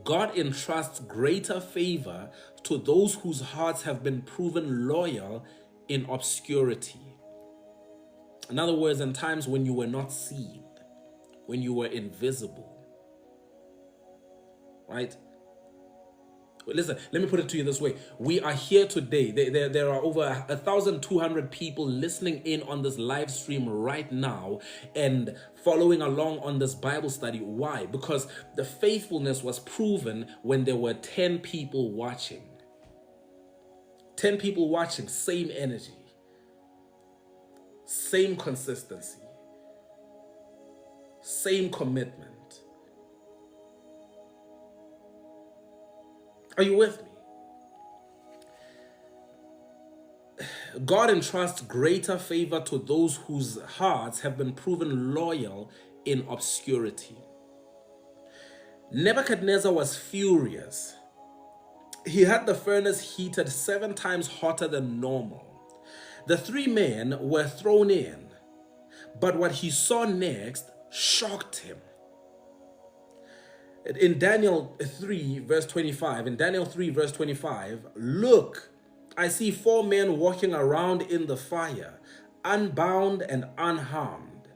God entrusts greater favor to those whose hearts have been proven loyal in obscurity. In other words, in times when you were not seen, when you were invisible, right? Listen, let me put it to you this way. We are here today. There are over 1,200 people listening in on this live stream right now and following along on this Bible study. Why? Because the faithfulness was proven when there were 10 people watching. 10 people watching, same energy, same consistency, same commitment. Are you with me? God entrusts greater favor to those whose hearts have been proven loyal in obscurity. Nebuchadnezzar was furious. He had the furnace heated 7 times hotter than normal. The 3 men were thrown in, but what he saw next shocked him. In Daniel 3 verse 25, look, I see 4 men walking around in the fire, unbound and unharmed.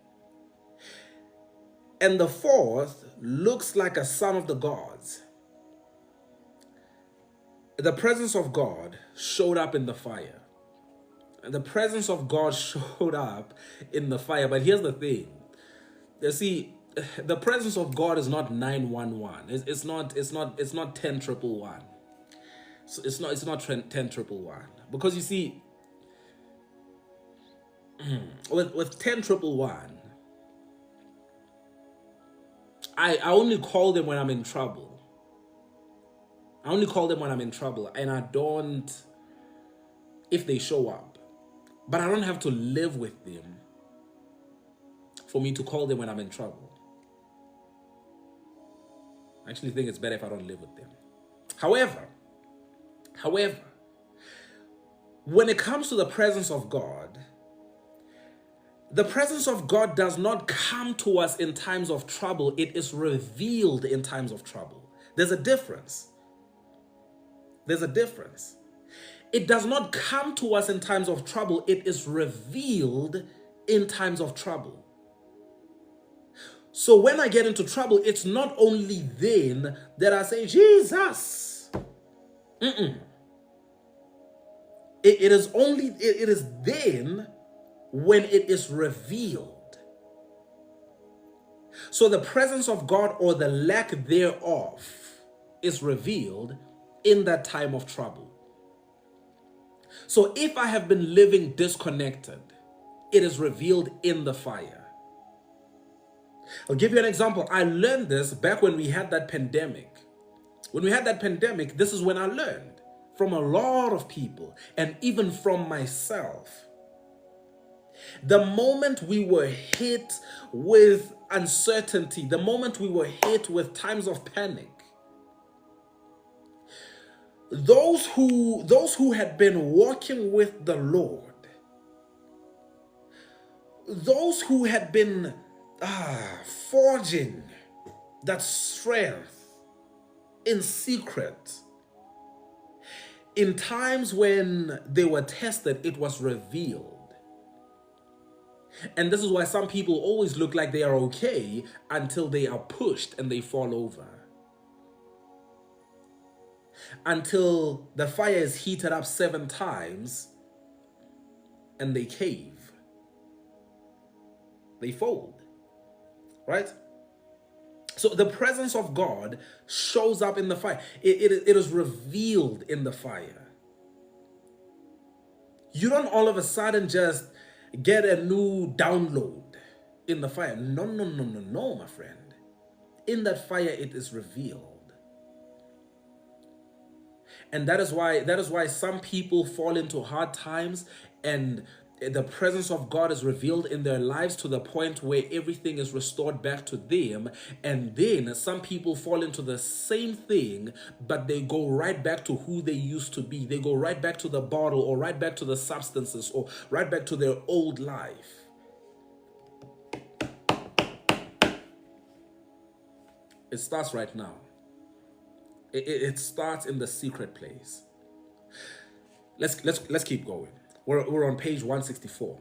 And the 4th looks like a son of the gods. The presence of God showed up in the fire. The presence of God showed up in the fire. But here's the thing. You see, the presence of God is not 911. It's not 10 111. So it's not 10 111. Because you see, with 10 111, I only call them when I'm in trouble. I only call them when I'm in trouble, and I don't if they show up. But I don't have to live with them for me to call them when I'm in trouble. I actually think it's better if I don't live with them. However, when it comes to the presence of God, the presence of God does not come to us in times of trouble. It is revealed in times of trouble. There's a difference. There's a difference. It does not come to us in times of trouble. It is revealed in times of trouble. So when I get into trouble, it's not only then that I say, Jesus. It is then when it is revealed. So the presence of God, or the lack thereof, is revealed in that time of trouble. So if I have been living disconnected, it is revealed in the fire. I'll give you an example. I learned this back when we had that pandemic. When we had that pandemic, this is when I learned from a lot of people, and even from myself. The moment we were hit with uncertainty, the moment we were hit with times of panic, those who had been walking with the Lord, those who had been forging that strength in secret, in times when they were tested, it was revealed. And this is why some people always look like they are okay until they are pushed and they fall over. Until the fire is heated up 7 times and they cave. They fold. Right? So the presence of God shows up in the fire. It is revealed in the fire. You don't all of a sudden just get a new download in the fire. No, my friend. In that fire, it is revealed. And that is why some people fall into hard times, and the presence of God is revealed in their lives to the point where everything is restored back to them. And then some people fall into the same thing, but they go right back to who they used to be. They go right back to the bottle, or right back to the substances, or right back to their old life. It starts right now. It starts in the secret place. Let's keep going. We're on page 164.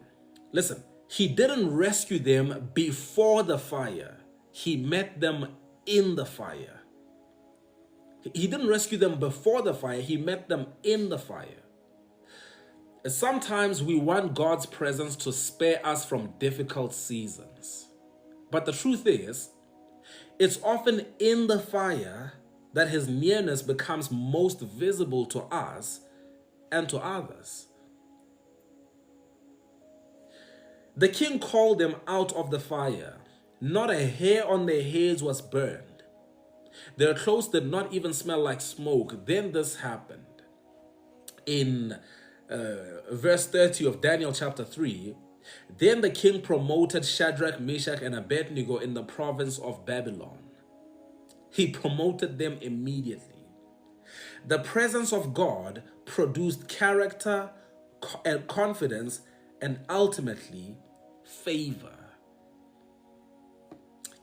Listen, he didn't rescue them before the fire. He met them in the fire. He didn't rescue them before the fire. He met them in the fire. Sometimes we want God's presence to spare us from difficult seasons. But the truth is, it's often in the fire that his nearness becomes most visible to us and to others. The king called them out of the fire. Not a hair on their heads was burned. Their clothes did not even smell like smoke. Then this happened. In verse 30 of Daniel chapter 3, then the king promoted Shadrach, Meshach, and Abednego in the province of Babylon. He promoted them immediately. The presence of God produced character and confidence, and ultimately favor.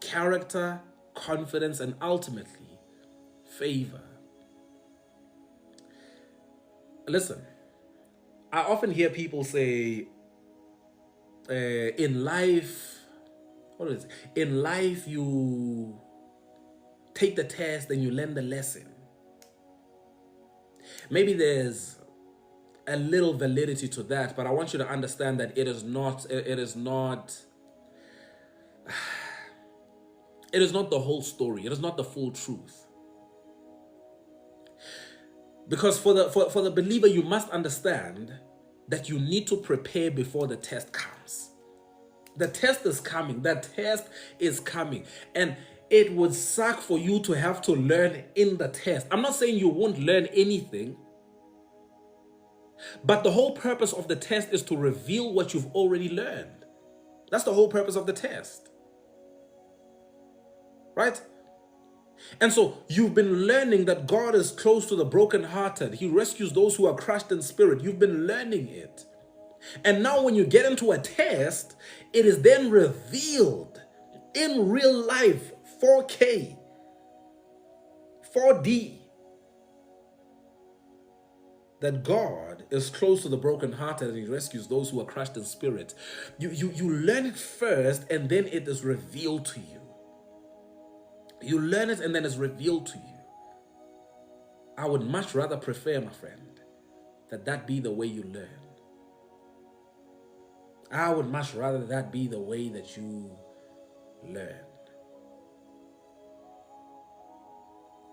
Character, confidence, and ultimately favor. Listen, I often hear people say, in life, in life you take the test and you learn the lesson. Maybe there's a little validity to that, but I want you to understand that it is not the whole story. It is not the full truth. Because for the believer, you must understand that you need to prepare before the test comes. The test is coming. That test is coming. And it would suck for you to have to learn in the test. I'm not saying you won't learn anything, but the whole purpose of the test is to reveal what you've already learned. That's the whole purpose of the test. Right? And so you've been learning that God is close to the brokenhearted. He rescues those who are crushed in spirit. You've been learning it. And now when you get into a test, it is then revealed in real life, 4K, 4D, that God is close to the brokenhearted and He rescues those who are crushed in spirit. You learn it first, and then it is revealed to you. You learn it and then it's revealed to you. I would much rather prefer, my friend, that be the way you learn. I would much rather that be the way that you learn.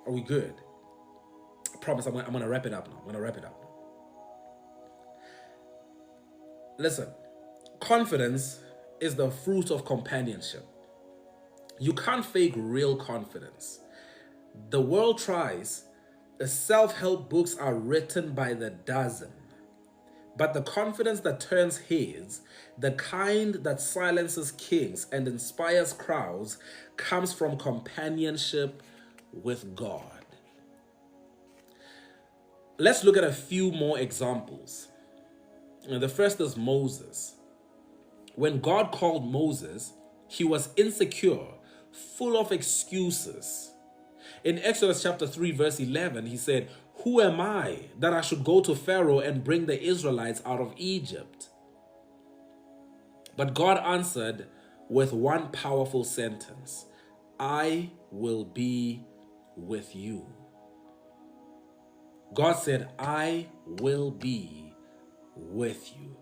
Are we good? I promise I'm going to wrap it up now. I'm going to wrap it up now. Listen, confidence is the fruit of companionship. You can't fake real confidence. The world tries. The self-help books are written by the dozen. But the confidence that turns heads, the kind that silences kings and inspires crowds, comes from companionship with God. Let's look at a few more examples. The first is Moses. When God called Moses, he was insecure, full of excuses. In Exodus chapter 3 verse 11, he said, "Who am I that I should go to Pharaoh and bring the Israelites out of Egypt?" But God answered with one powerful sentence, "I will be with you." God said, "I will be with you."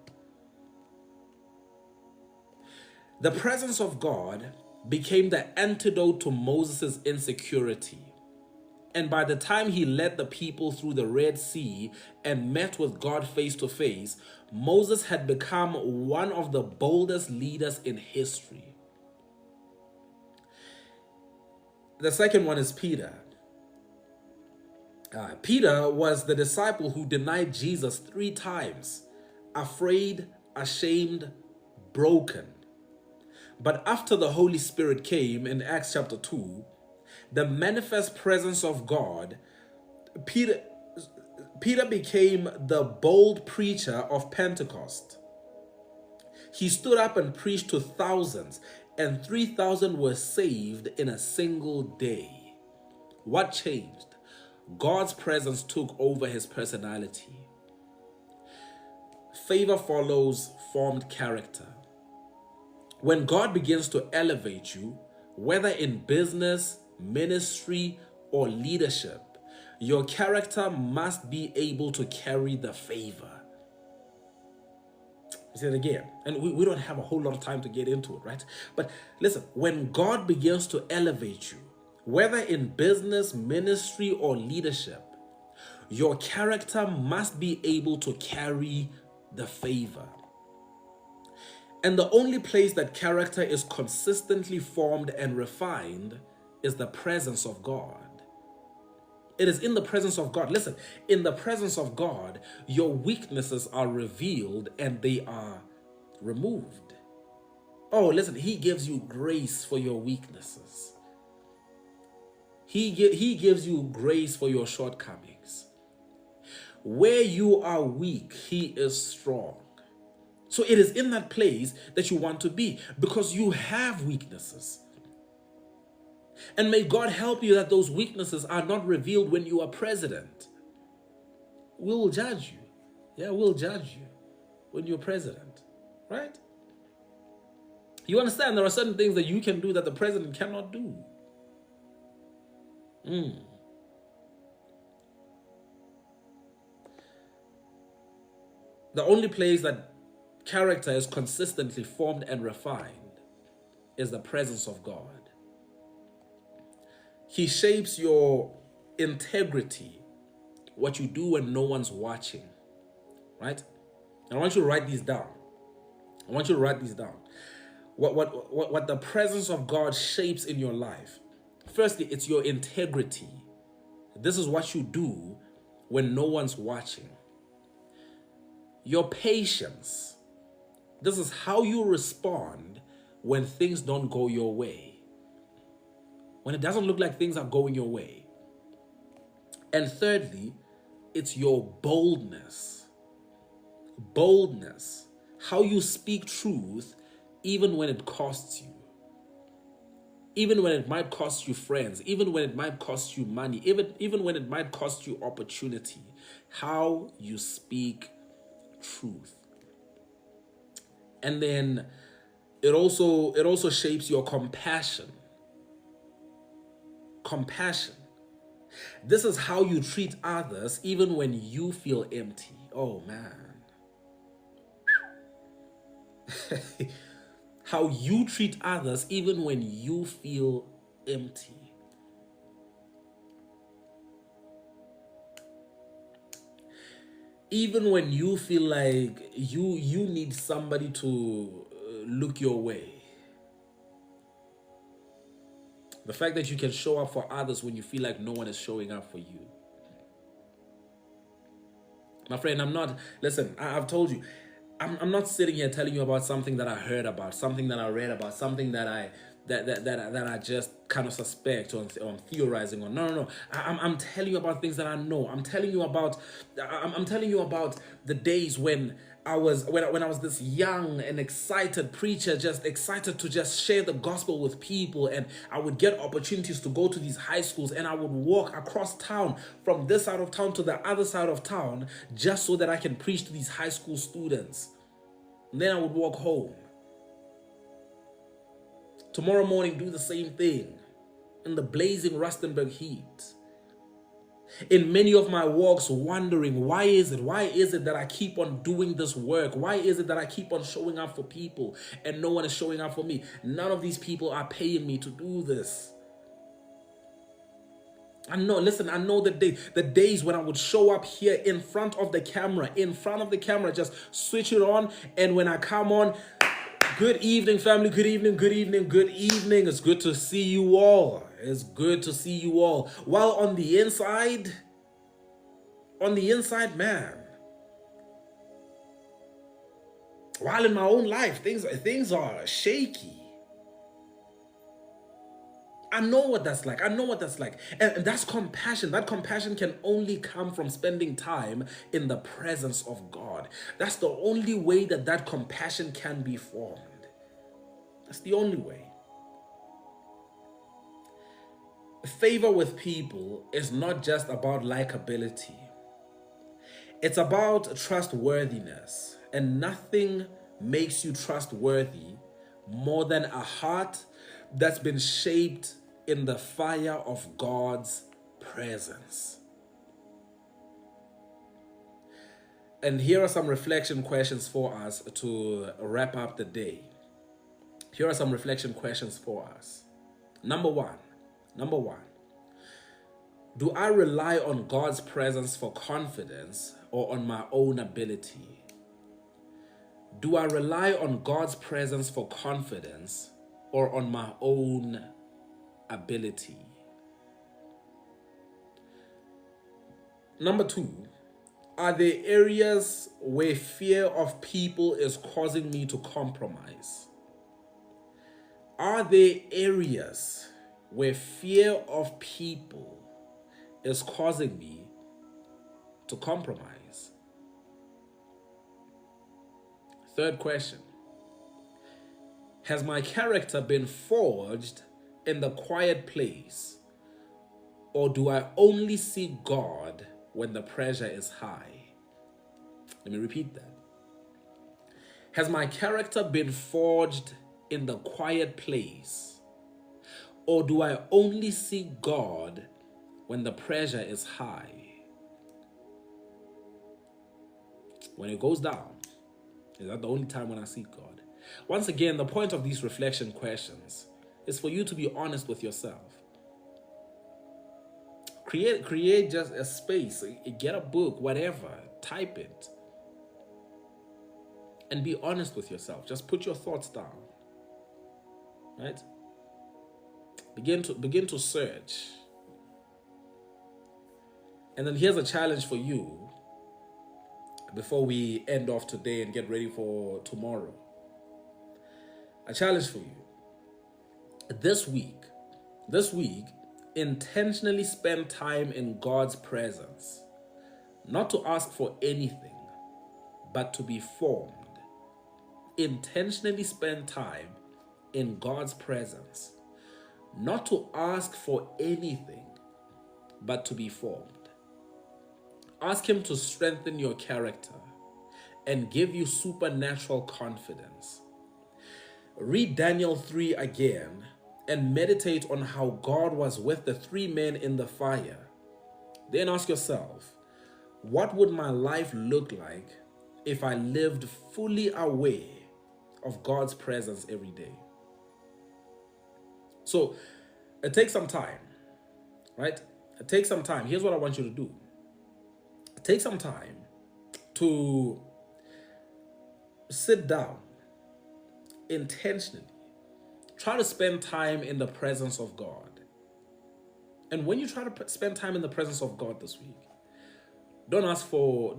The presence of God became the antidote to Moses' insecurity. And by the time he led the people through the Red Sea and met with God face to face, Moses had become one of the boldest leaders in history. The second one is Peter. Peter was the disciple who denied Jesus 3 times, afraid, ashamed, broken. But after the Holy Spirit came in Acts chapter 2, the manifest presence of God, Peter became the bold preacher of Pentecost. He stood up and preached to thousands, and 3,000 were saved in a single day. What changed? God's presence took over his personality. Favor follows formed character. When God begins to elevate you, whether in business, ministry, or leadership, your character must be able to carry the favor. I say it again, and we don't have a whole lot of time to get into it, right? But listen, when God begins to elevate you, whether in business, ministry, or leadership, your character must be able to carry the favor. And the only place that character is consistently formed and refined is the presence of God. It is in the presence of God. Listen, in the presence of God, your weaknesses are revealed and they are removed. Oh, listen, he gives you grace for your weaknesses. He gives you grace for your shortcomings. Where you are weak, he is strong. So it is in that place that you want to be because you have weaknesses. And may God help you that those weaknesses are not revealed when you are president. We will judge you. Yeah, we'll judge you when you're president, right? You understand there are certain things that you can do that the president cannot do. The only place that character is consistently formed and refined is the presence of God. He shapes your integrity, what you do when no one's watching, right? And I want you to write these down. I want you to write these down. What the presence of God shapes in your life. Firstly, it's your integrity. This is what you do when no one's watching. Your patience. This is how you respond when things don't go your way. When it doesn't look like things are going your way. And thirdly, it's your boldness. Boldness. How you speak truth even when it costs you. Even when it might cost you friends, even when it might cost you money, even when it might cost you opportunity. How you speak truth. And then it also shapes your compassion. Compassion. This is how you treat others even when you feel empty. Oh man. How you treat others even when you feel empty. Even when you feel like you need somebody to look your way. The fact that you can show up for others when you feel like no one is showing up for you. My friend, I've told you, I'm not sitting here telling you about something that I heard about, something that I read about, something that I just kind of suspect or I'm theorizing on. No. I'm telling you about things that I know. I'm telling you about the days when I was this young and excited preacher, just excited to just share the gospel with people, and I would get opportunities to go to these high schools, and I would walk across town from this side of town to the other side of town just so that I can preach to these high school students. And then I would walk home. Tomorrow morning, do the same thing in the blazing Rustenburg heat. In many of my walks, wondering, why is it that I keep on doing this work? Why is it that I keep on showing up for people and no one is showing up for me? None of these people are paying me to do this. I know the days when I would show up here in front of the camera, just switch it on, and when I come on, good evening, family, good evening. It's good to see you all. While on the inside, man, while in my own life, things are shaky. I know what that's like. And that's compassion. That compassion can only come from spending time in the presence of God. That's the only way that compassion can be formed. That's the only way. Favor with people is not just about likability. It's about trustworthiness. And nothing makes you trustworthy more than a heart that's been shaped in the fire of God's presence. And here are some reflection questions for us to wrap up the day. Here are some reflection questions for us. Number one, do I rely on God's presence for confidence or on my own ability? Do I rely on God's presence for confidence or on my own ability? Number two, are there areas where fear of people is causing me to compromise? Are there areas where fear of people is causing me to compromise? Third question, has my character been forged in the quiet place, or do I only see God when the pressure is high? Let me repeat that. Has my character been forged in the quiet place, or do I only see God when the pressure is high? When it goes down, is that the only time when I seek God? Once again, the point of these reflection questions is for you to be honest with yourself. Create just a space, get a book, whatever, type it, and be honest with yourself. Just put your thoughts down, right? Begin to search. And then here's a challenge for you before we end off today and get ready for tomorrow. A challenge for you. This week, intentionally spend time in God's presence. Not to ask for anything, but to be formed. Intentionally spend time in God's presence. Not to ask for anything, but to be formed. Ask Him to strengthen your character and give you supernatural confidence. Read Daniel 3 again and meditate on how God was with the 3 men in the fire. Then ask yourself, what would my life look like if I lived fully aware of God's presence every day? So it takes some time, right? It takes some time. Here's what I want you to do. Take some time to sit down intentionally. Try to spend time in the presence of God. And when you try to spend time in the presence of God this week, don't ask for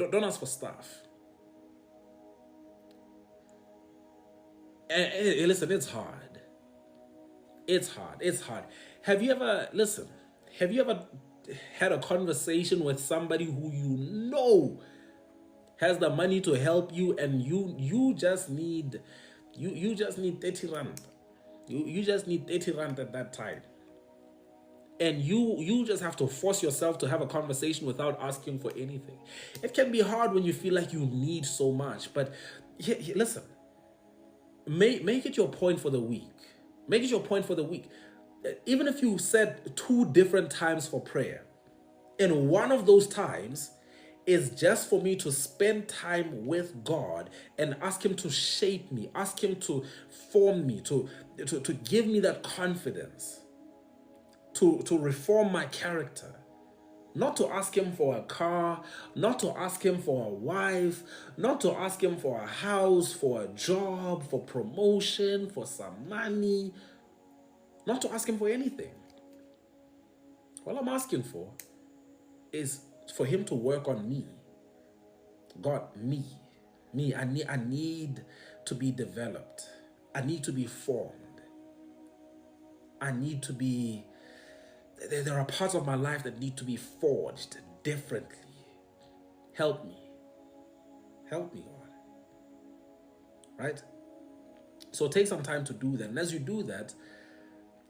stuff. And listen, it's hard. It's hard. Have you ever had a conversation with somebody who you know has the money to help you, and you just need 30 rand. You just need 30 rand at that time. And you just have to force yourself to have a conversation without asking for anything. It can be hard when you feel like you need so much, but listen, make it your point for the week. Make it your point for the week. Even if you set 2 different times for prayer, and one of those times is just for me to spend time with God and ask Him to shape me, ask Him to form me, to give me that confidence, to reform my character. Not to ask Him for a car, not to ask Him for a wife, not to ask Him for a house, for a job, for promotion, for some money, not to ask Him for anything. All I'm asking for is for Him to work on me. God, me. I need to be developed. I need to be formed. I need to be... There are parts of my life that need to be forged differently. Help me. Help me, God. Right? So take some time to do that. And as you do that,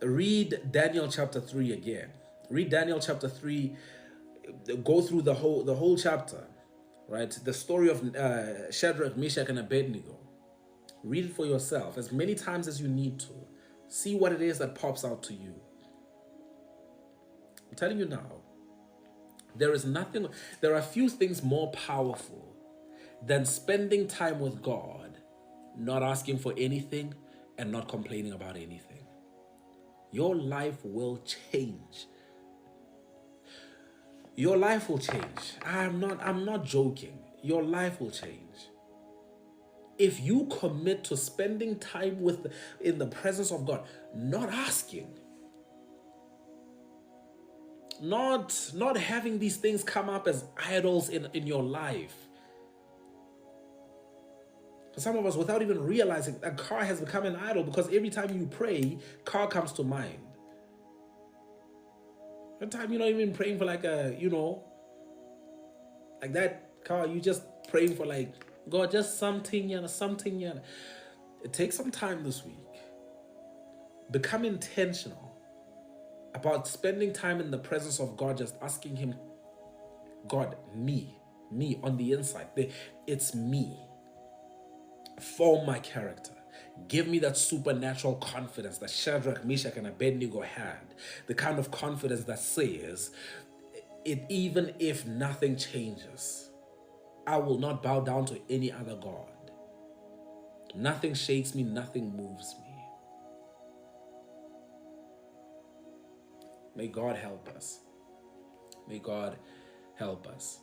read Daniel chapter 3 again. Read Daniel chapter 3. Go through the whole chapter. Right? The story of Shadrach, Meshach, and Abednego. Read it for yourself as many times as you need to. See what it is that pops out to you. I'm telling you now, there are few things more powerful than spending time with God, not asking for anything and not complaining about anything. Your life will change. Your life will change. I'm not joking. Your life will change. If you commit to spending time in the presence of God, not asking, not having these things come up as idols in your life. For some of us, without even realizing, a car has become an idol because every time you pray, car comes to mind. One time you're not even praying for like that car, you just praying for like, God, just something. It takes some time this week. Become intentional about spending time in the presence of God, just asking Him, God, me on the inside. It's me. Form my character. Give me that supernatural confidence that Shadrach, Meshach, and Abednego had. The kind of confidence that says, even if nothing changes, I will not bow down to any other God. Nothing shakes me, nothing moves me. May God help us. May God help us.